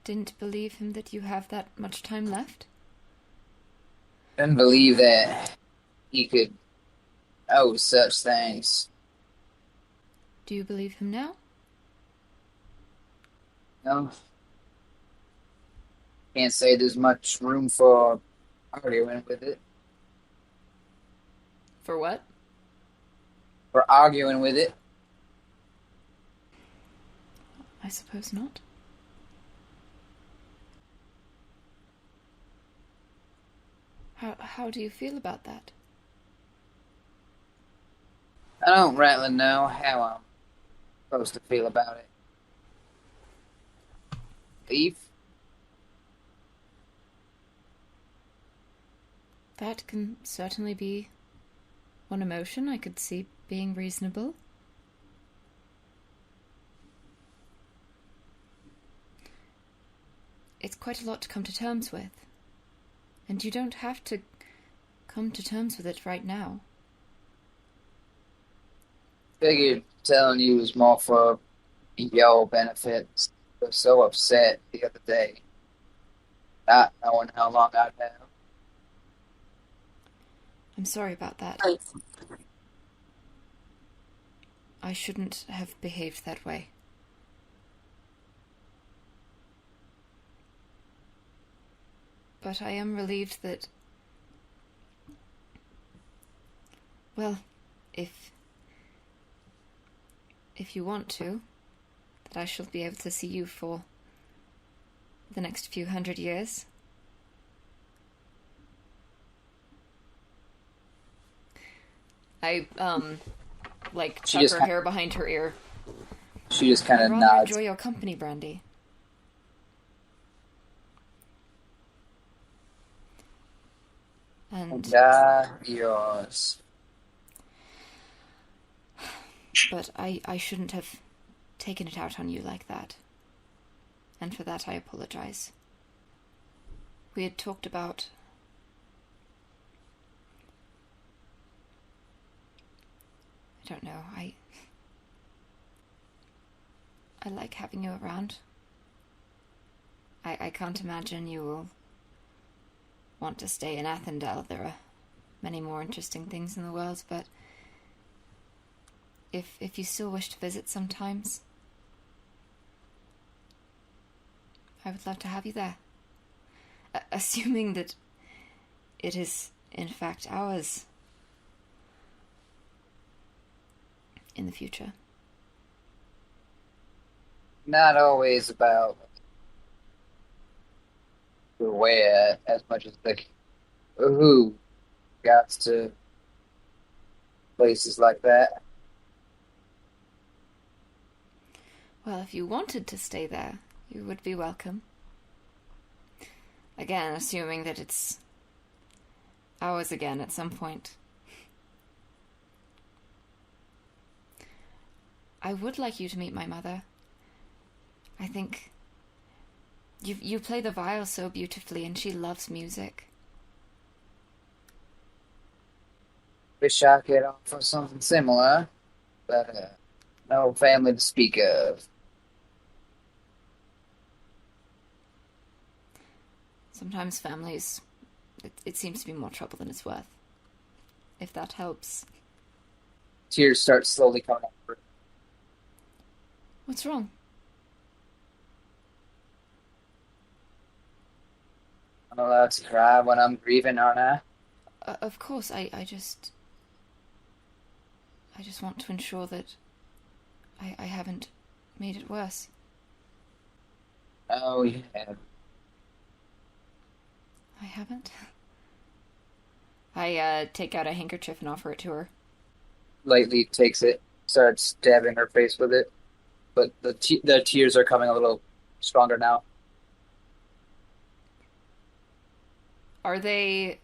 Didn't believe him that you have that much time left? Didn't believe that he could know such things. Do you believe him now? No. Can't say there's much room for arguing with it. For what? For arguing with it. I suppose not. How do you feel about that? I don't rightly know how I'm supposed to feel about it. Leave? That can certainly be one emotion I could see being reasonable. It's quite a lot to come to terms with. And you don't have to come to terms with it right now. Figured telling you was more for your benefit. I was so upset the other day. Not knowing how long I'd have. I'm sorry about that. I shouldn't have behaved that way. But I am relieved that... Well, if you want to, that I shall be able to see you for the next few hundred years. I, She tuck just her kind- hair behind her ear. She just kind I of rather nods. enjoy your company, Brandy. And... Yours. But I shouldn't have taken it out on you like that. And for that I apologize. We had talked about... I don't know, I like having you around. I can't imagine you will want to stay in Athendel. There are many more interesting things in the world, but if you still wish to visit sometimes, I would love to have you there. Assuming that it is, in fact, ours in the future. Not always about the where as much as the who got to places like that. Well, if you wanted to stay there, you would be welcome. Again, assuming that it's ours again at some point. I would like you to meet my mother. I think you play the viol so beautifully, and she loves music. Wish I could offer something similar, but no family to speak of. Sometimes families, it seems to be more trouble than it's worth. If that helps. Tears start slowly coming up. What's wrong? I'm allowed to cry when I'm grieving, aren't I? Of course, I just want to ensure that I haven't made it worse. Oh, yeah. I haven't? I take out a handkerchief and offer it to her. Lightly takes it, starts dabbing her face with it, but the tears are coming a little stronger now. Are they,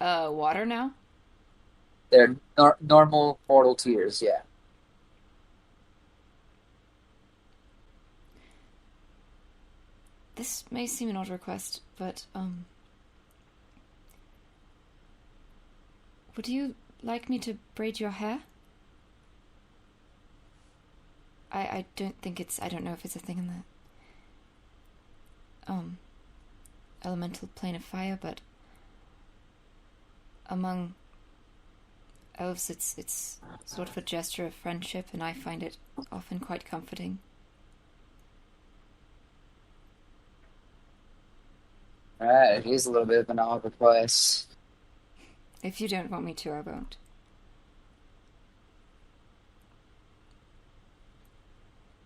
water now? They're normal mortal tears, yeah. This may seem an odd request, but, would you like me to braid your hair? I don't think it's... I don't know if it's a thing in the... elemental plane of fire, but... among elves, it's sort of a gesture of friendship, and I find it often quite comforting. Alright, it is a little bit of an odd request. If you don't want me to, I won't.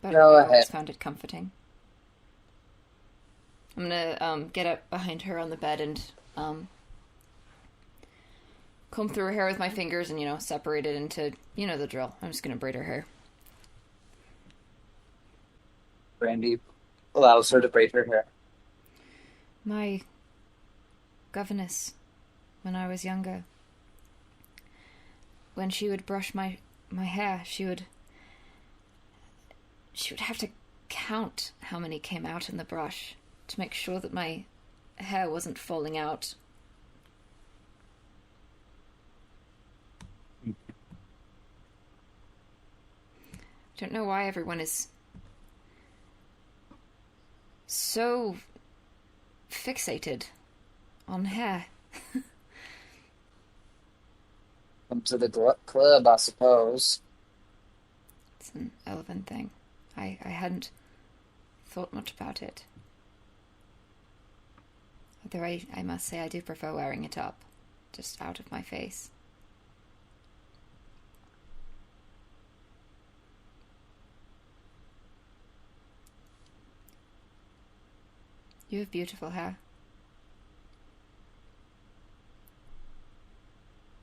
But Go I've always ahead. found it comforting. I'm gonna get up behind her on the bed and comb through her hair with my fingers and, separate it into, the drill. I'm just gonna braid her hair. Brandy allows her to braid her hair. My governess, when I was younger, when she would brush my hair, she would have to count how many came out in the brush to make sure that my hair wasn't falling out. I don't know why everyone is so fixated on hair. Come to the club, I suppose. It's an elven thing. I hadn't thought much about it. Although I must say I do prefer wearing it up, just out of my face. You have beautiful hair.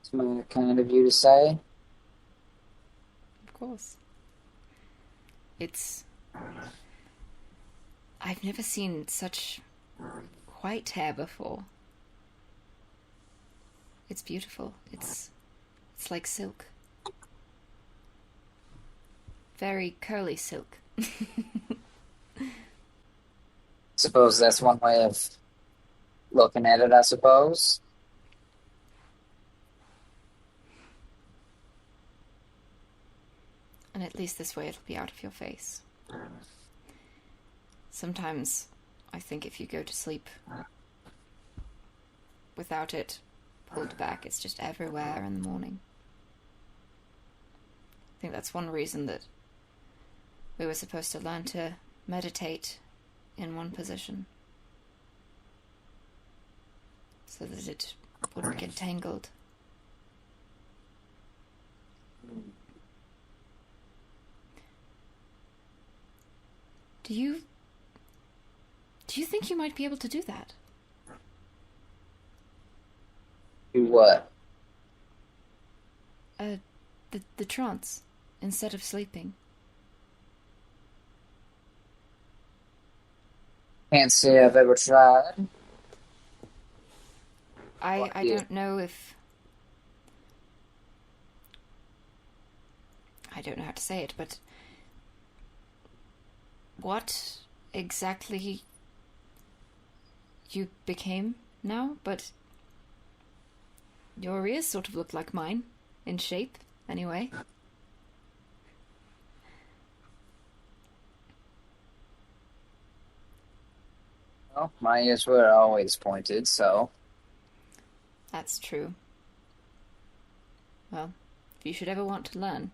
It's kind of you to say. Of course. I've never seen such white hair before. It's beautiful. It's like silk. Very curly silk. Suppose that's one way of looking at it, I suppose. And at least this way it'll be out of your face. Sometimes I think if you go to sleep without it pulled back, it's just everywhere in the morning. I think that's one reason that we were supposed to learn to meditate in one position, so that it wouldn't get tangled. Do you think you might be able to do that? Do what? The trance, instead of sleeping. Can't say I've ever tried. I don't know if... I don't know how to say it, but... what exactly you became now, but your ears sort of look like mine, in shape, anyway. Well, my ears were always pointed, so... That's true. Well, if you should ever want to learn,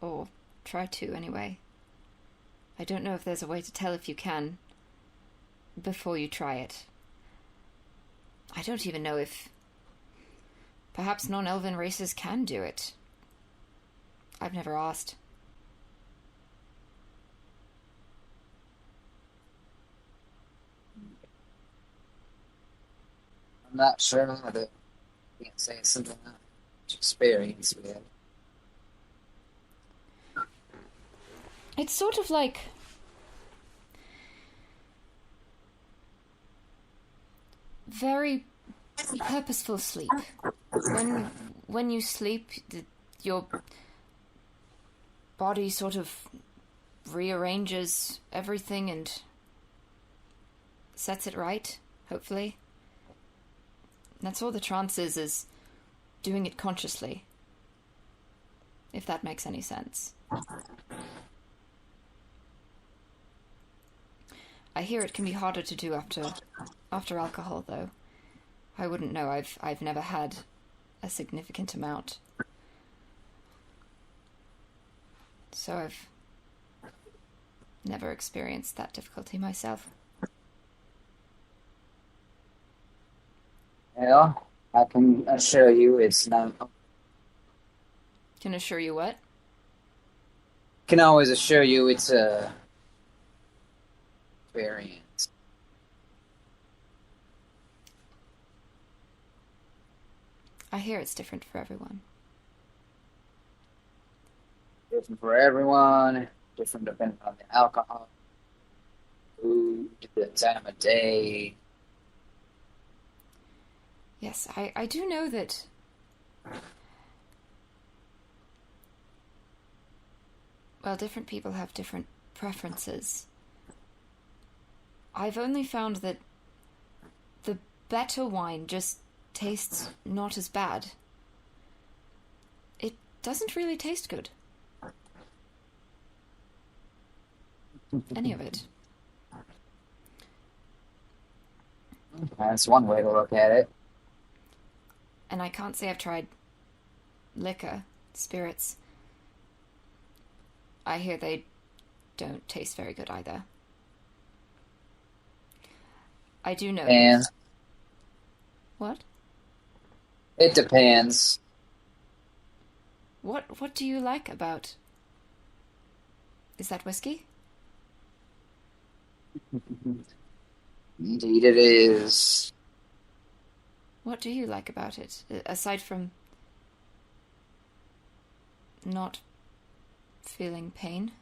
or try to anyway, I don't know if there's a way to tell if you can before you try it. I don't even know if perhaps non-elven races can do it. I've never asked. I'm not sure how to can't say it's something much experience with. It's sort of like very purposeful sleep. When you sleep, your body sort of rearranges everything and sets it right, hopefully. That's all the trance is doing it consciously. If that makes any sense. I hear it can be harder to do after alcohol, though. I wouldn't know. I've never had a significant amount. So I've never experienced that difficulty myself. Well, I can assure you it's not. Can assure you what? Can always assure you it's a experience. I hear it's different for everyone. Different for everyone. Different depending on the alcohol, food, the time of day. Yes, I do know that well, different people have different preferences. I've only found that the better wine just tastes not as bad. It doesn't really taste good. Any of it. That's one way to look at it. And I can't say I've tried liquor, spirits. I hear they don't taste very good either. I do know. And What? it depends. What do you like about... Is that whiskey? Indeed it is. What do you like about it, aside from not feeling pain?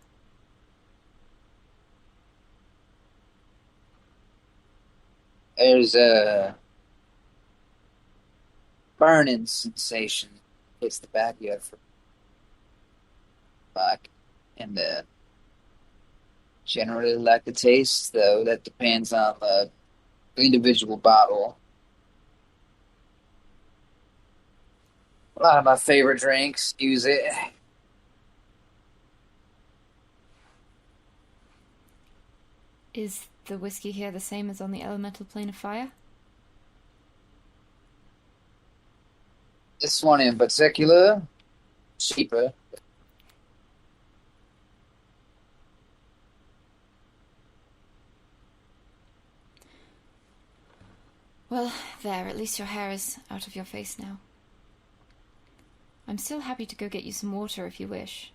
There's a burning sensation. Hits the back of your back, and generally like the taste, though that depends on the individual bottle. A lot of my favorite drinks use it. Is the whiskey here the same as on the elemental plane of fire? This one in particular, cheaper. Well, there, at least your hair is out of your face now. I'm still happy to go get you some water if you wish.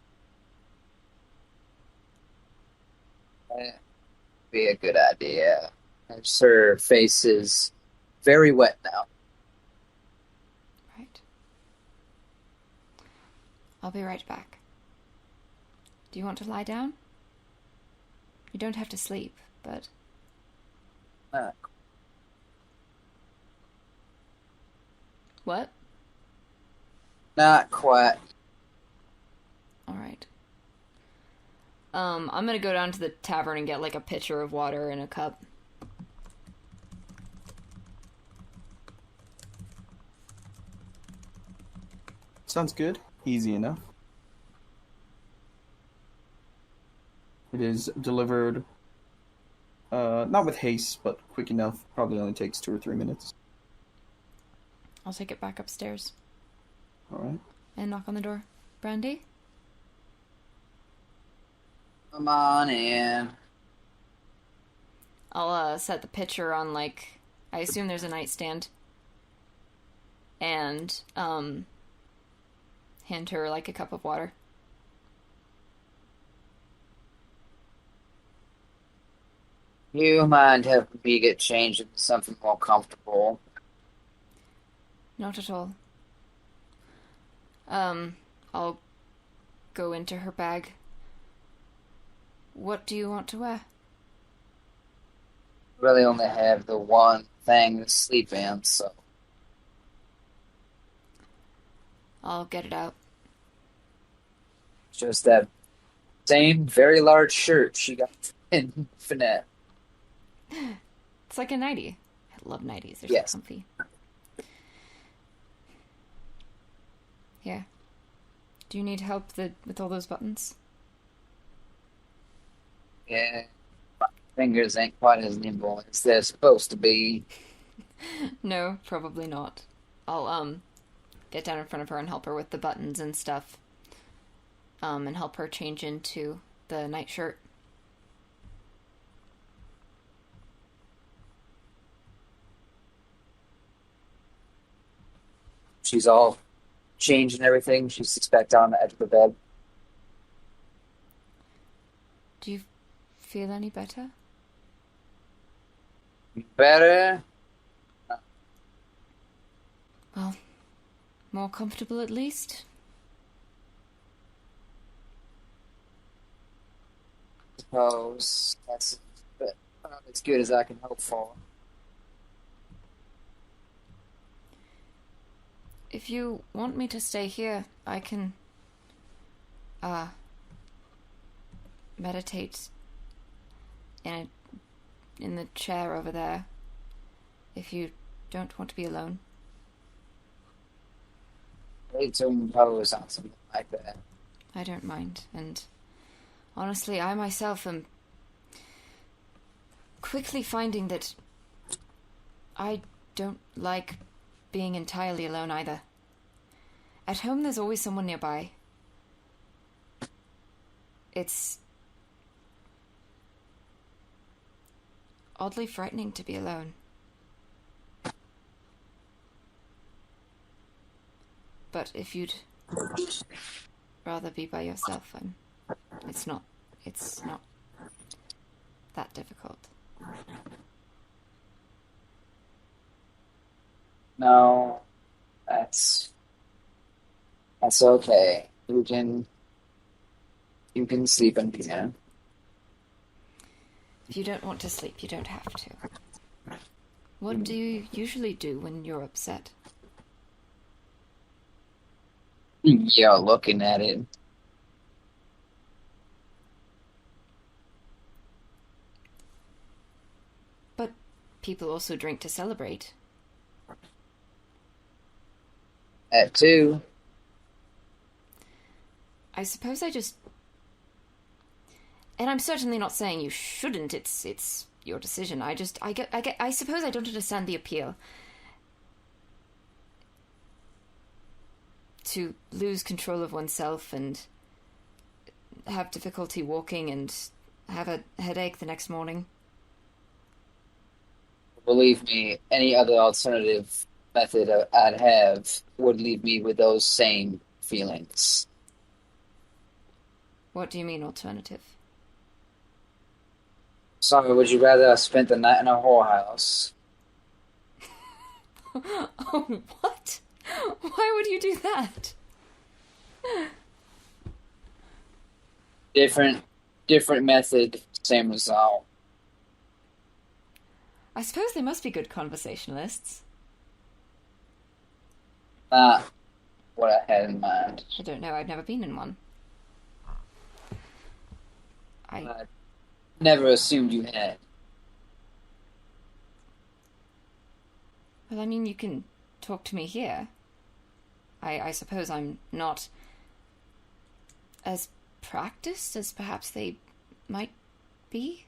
Be a good idea. Her face is very wet now. Right. I'll be right back. Do you want to lie down? You don't have to sleep, but... What? Not quite. Alright. I'm gonna go down to the tavern and get, like, a pitcher of water and a cup. Sounds good. Easy enough. It is delivered, not with haste, but quick enough. Probably only takes 2 or 3 minutes. I'll take it back upstairs. Alright. And knock on the door. Brandy? Come on in. I'll set the pitcher on, like, I assume there's a nightstand. And, hand her, like, a cup of water. You mind helping me get changed into something more comfortable? Not at all. I'll go into her bag. What do you want to wear? Really only have the one thing to sleep in, so I'll get it out. just that same very large shirt she got in Finette. It's like a nightie. I love nighties. They're Yes. so comfy. Here. Do you need help with all those buttons? Yeah, my fingers ain't quite as nimble as they're supposed to be. No, probably not. I'll get down in front of her and help her with the buttons and stuff. And help her change into the nightshirt. She's all changed and everything. She sits back down on the edge of the bed. Do you feel any better? Better? Well, more comfortable at least? Suppose that's about as good as I can hope for. If you want me to stay here, I can, meditate in the chair over there. If you don't want to be alone. Ready to impose on something like that. I don't mind, and honestly, I myself am quickly finding that I don't like being entirely alone either. At home, there's always someone nearby. It's oddly frightening to be alone. But if you'd rather be by yourself, it's not that difficult. No, that's okay. You can sleep in here. If you don't want to sleep, you don't have to. What do you usually do when you're upset? You're looking at it. But people also drink to celebrate. That too. I suppose I just... And I'm certainly not saying you shouldn't, it's your decision. I suppose I don't understand the appeal. To lose control of oneself and have difficulty walking and have a headache the next morning. Believe me, any other alternative method I'd have would leave me with those same feelings. What do you mean, alternative? Sorry, would you rather have spent the night in a whorehouse? Oh, what? Why would you do that? Different method, same result. I suppose they must be good conversationalists. Not what I had in mind. I don't know, I've never been in one. I never assumed you had. Well, I mean, you can talk to me here. I suppose I'm not as practiced as perhaps they might be.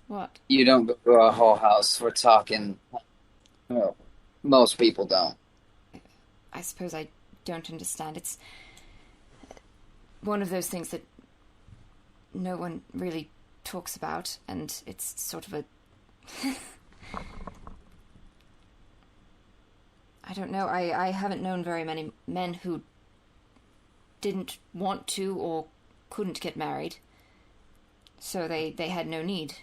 What? You don't go to a whorehouse for talking. Well, most people don't. I suppose I don't understand. It's one of those things that no one really talks about, and it's sort of a... I don't know, I haven't known very many men who didn't want to or couldn't get married. So they had no need.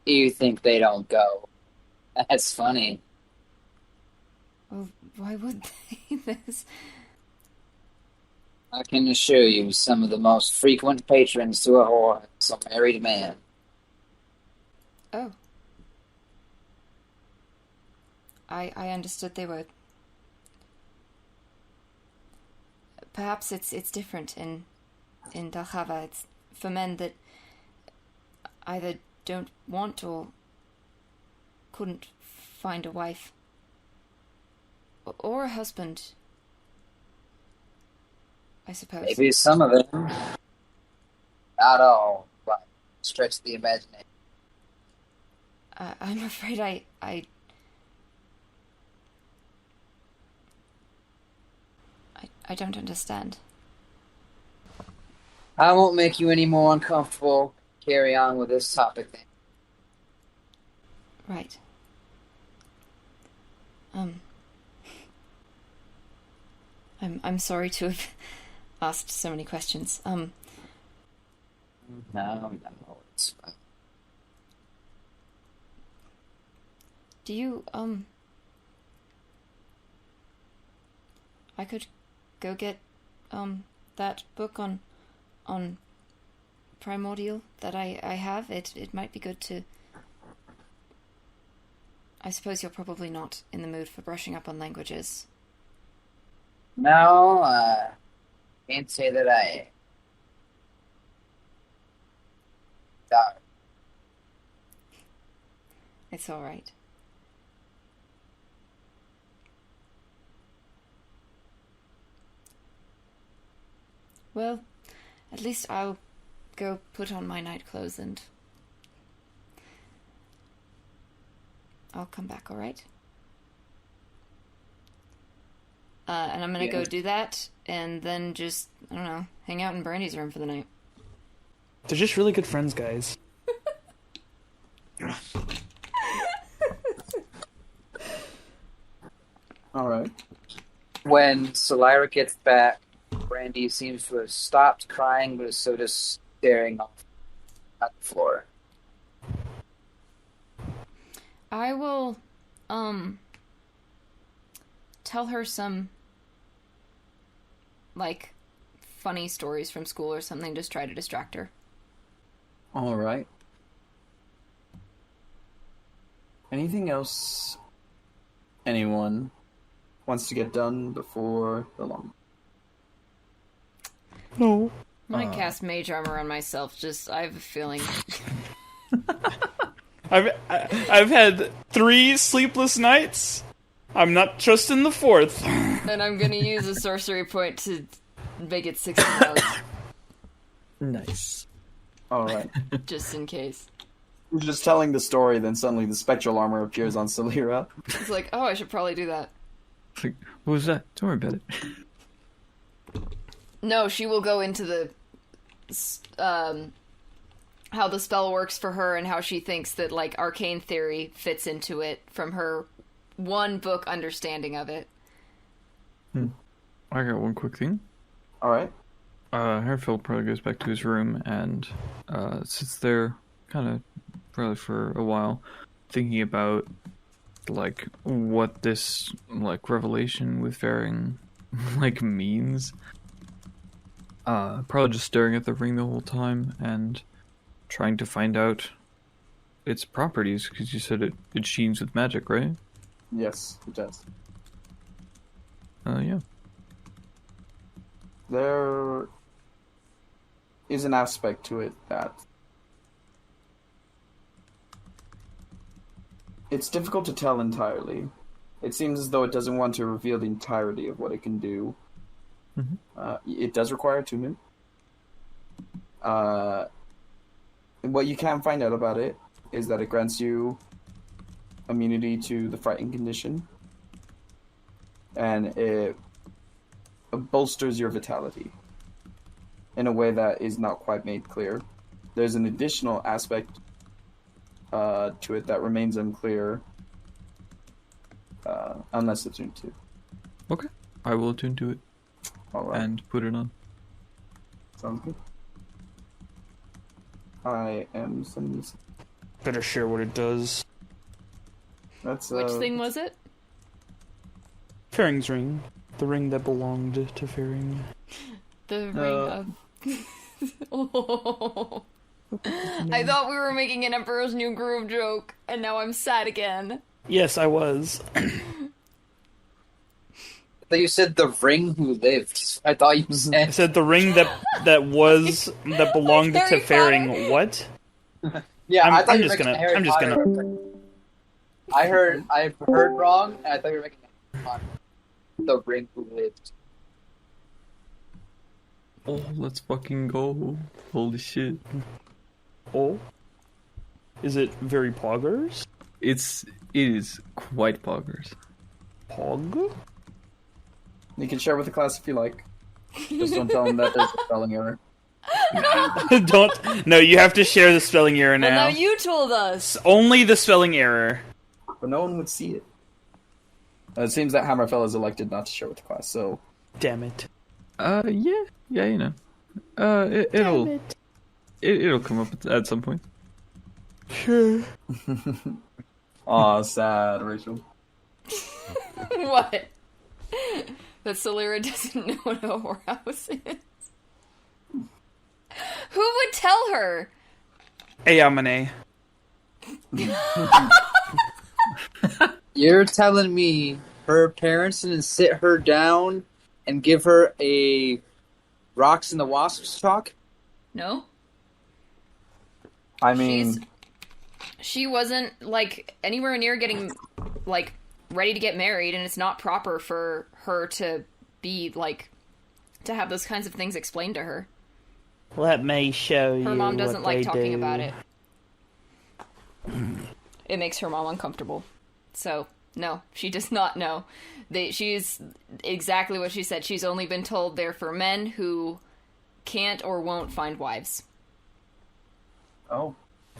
You think they don't go? That's funny. Well, why would they? This... I can assure you, some of the most frequent patrons to a whorehouse are married men. Oh. I understood they were... Perhaps it's different in Daljava. It's for men that either don't want or couldn't find a wife. Or a husband, I suppose. Maybe some of them. Not all, but stretch the imagination. I'm afraid I don't understand. I won't make you any more uncomfortable. Carry on with this topic then. Right. I'm sorry to have asked so many questions. No, it's fine. Do you, I could go get, that book on Primordial that I have. It might be good to... I suppose you're probably not in the mood for brushing up on languages. No, can't say that I... Sorry. It's all right. Well, at least I'll go put on my night clothes and I'll come back, all right? And I'm gonna go do that, and then just, I don't know, hang out in Brandy's room for the night. They're just really good friends, guys. All right. When Silyra gets back, Brandy seems to have stopped crying, but is so just staring off at the floor. I will, tell her some, like, funny stories from school or something, just try to distract her. All right. Anything else anyone wants to get done before the long? No. I'm gonna cast Mage Armor on myself, I have a feeling. I've had 3 sleepless nights. I'm not trusting the 4th. And I'm gonna use a sorcery point to make it 60 hours, Nice. All right. just in case. You're just telling the story, then suddenly the spectral armor appears on Silyra. It's like, oh, I should probably do that. It's like, what was that? Don't worry about it. No, she will go into the, how the spell works for her and how she thinks that, like, arcane theory fits into it from her one book understanding of it. I got one quick thing. All right. Hammerfell probably goes back to his room and sits there kind of probably for a while thinking about like what this like revelation with Faring like means. Probably just staring at the ring the whole time and trying to find out its properties because you said it sheens with magic, right? Yes, it does. Yeah. There is an aspect to it that it's difficult to tell entirely. It seems as though it doesn't want to reveal the entirety of what it can do. It does require attunement. What you can find out about it is that it grants you immunity to the frightened condition, and it bolsters your vitality in a way that is not quite made clear. There's an additional aspect to it that remains unclear unless attuned to. Okay. I will attune to it. All right. and put it on. Sounds good. I am sending you. Better share what it does. That's Which thing was it? Faring's ring. The ring that belonged to Faring. The ring of... Oh. I thought we were making an Emperor's New Groove joke, and now I'm sad again. Yes, I was. I thought you said the ring who lived. I thought you I said. said the ring that belonged Harry to Potter. Faring. What? Yeah, I'm I thought you were just making gonna- Harry I'm just Potter. I heard wrong, and I thought you were making Harry Potter. The ring who lived. Oh, let's fucking go. Holy shit. Oh? Is it very poggers? It is quite poggers. Pog? You can share with the class if you like. Just don't tell them that there's a spelling error. Don't. No, you have to share the spelling error Well, now. now you told us. Only the spelling error. But no one would see it. It seems that Hammerfell is elected not to share with the class, so... Damn it. Yeah, you know. It'll come up at some point. Sure. Aw, sad, Rachel. What? That Silyra doesn't know what a whorehouse is. Who would tell her? Ayamane. You're telling me her parents didn't sit her down and give her a rocks and the wasps talk? No. I mean... She wasn't, like, anywhere near getting, like, ready to get married, and it's not proper for her to be, like, to have those kinds of things explained to her. Let me show you. Her mom doesn't what like they talking do. about it. It makes her mom uncomfortable. So, no, she does not know. She's exactly what she said. She's only been told they're for men who can't or won't find wives. Oh.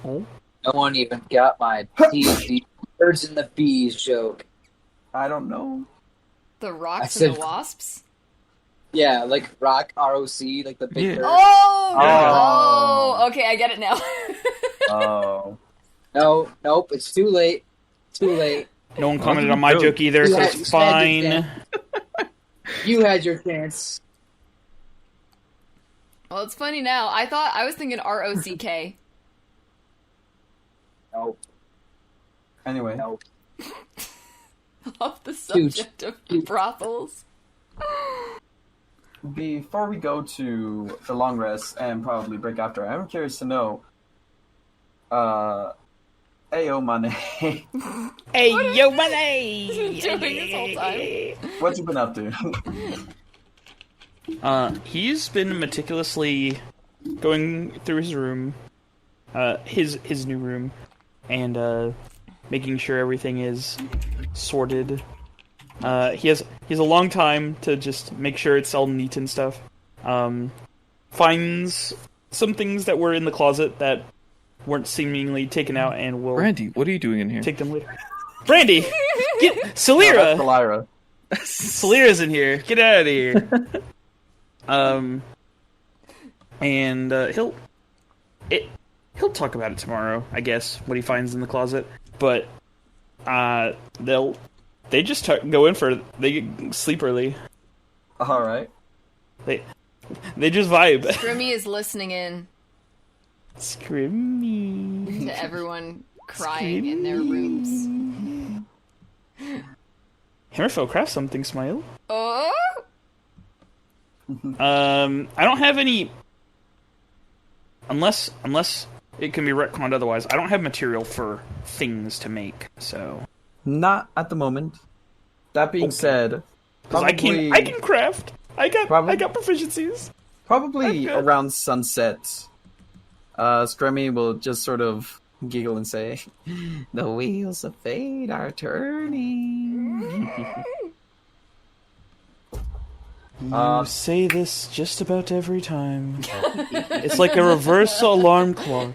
Oh? No one even got my the birds and the bees joke. I don't know. The rocks I and the said- wasps? Yeah, like rock, ROC, like the big Yeah. bird. Oh! Oh. Oh! Okay, I get it now. Oh. No, nope, it's too late. Too late. No one commented on my Joke. joke either, so Yeah, it's you said fine. it, You had your chance. Well, it's funny now. I was thinking ROCK. Nope, Anyway. nope. Off the subject of brothels. Before we go to the long rest and probably break after, I'm curious to know, Ayo Mane, Hey, yo, money! Doing this whole time. what's you been up to? He's been meticulously going through his room, his new room, and making sure everything is sorted. He has a long time to just make sure it's all neat and stuff. Finds some things that were in the closet that weren't seemingly taken out, and will Brandy, what are you doing in here? take them later. Brandy, get That's Silyra. Silyra. Silyra's in here. Get out of here. And he'll talk about it tomorrow, I guess, what he finds in the closet. But they just go in for they sleep early. All right. They just vibe. Grimmy is listening in Scrimmy. to everyone crying in their rooms. Hammerfell craft something, Smile. Oh! I don't have any. Unless it can be retconned otherwise, I don't have material for things to make. So Not at the moment. That being Okay. said, 'cause I can craft. I got proficiencies. probably I'm good. around sunset, Scrummy will just sort of giggle and say, "The wheels of fate are turning." You say this just about every time. It's like a reverse alarm clock.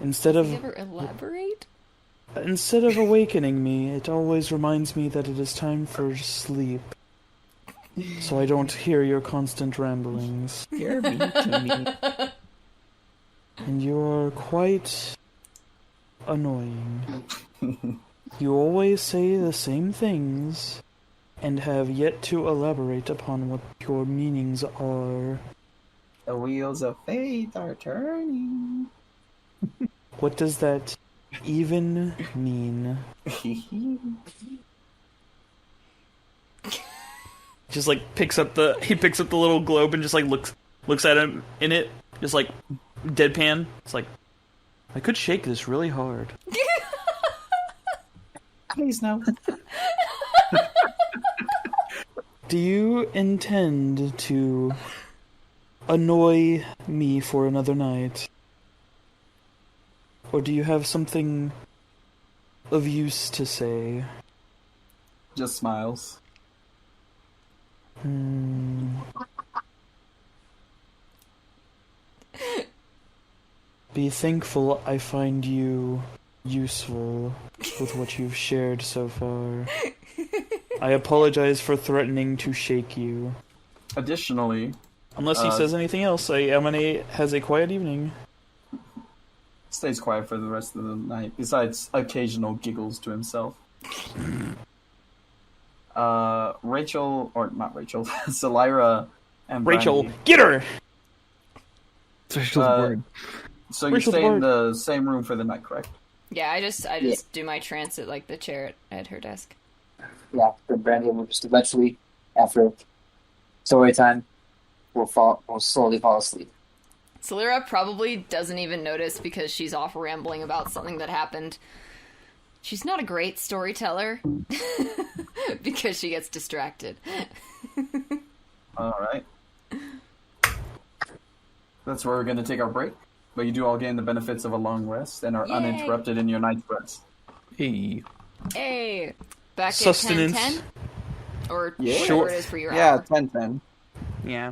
Instead Did of you ever elaborate? Instead of awakening me, it always reminds me that it is time for sleep. So I don't hear your constant ramblings. You're mean to me. And you are quite annoying. You always say the same things and have yet to elaborate upon what your meanings are. The wheels of fate are turning. What does that even mean? Just like picks up the little globe and just like looks at him in it, just like deadpan. It's like, I could shake this really hard. Please no. Do you intend to annoy me for another night? Or do you have something of use to say? Just smiles. Be thankful I find you useful with what you've shared so far. I apologize for threatening to shake you. Additionally, Unless he says anything else, Emanate has a quiet evening. stays quiet for the rest of the night, besides occasional giggles to himself. Rachel, or not Rachel, Silyra and Rachel, Brandy. get her! Rachel's bored. So you Rachel's stay in bored. the same room for the night, correct? Yeah, I just do my trance at like the chair at her desk. Yeah, then Brandy will just eventually, after story time, will slowly fall asleep. Silyra probably doesn't even notice because she's off rambling about something that happened. She's not a great storyteller because she gets distracted. Alright. That's where we're going to take our break. But you do all gain the benefits of a long rest and are Yay. uninterrupted in your night's rest. Hey. Hey, back Sustenance. at 10:10? Or Yeah. whatever it is for your Yeah, hour. 10-10. Yeah.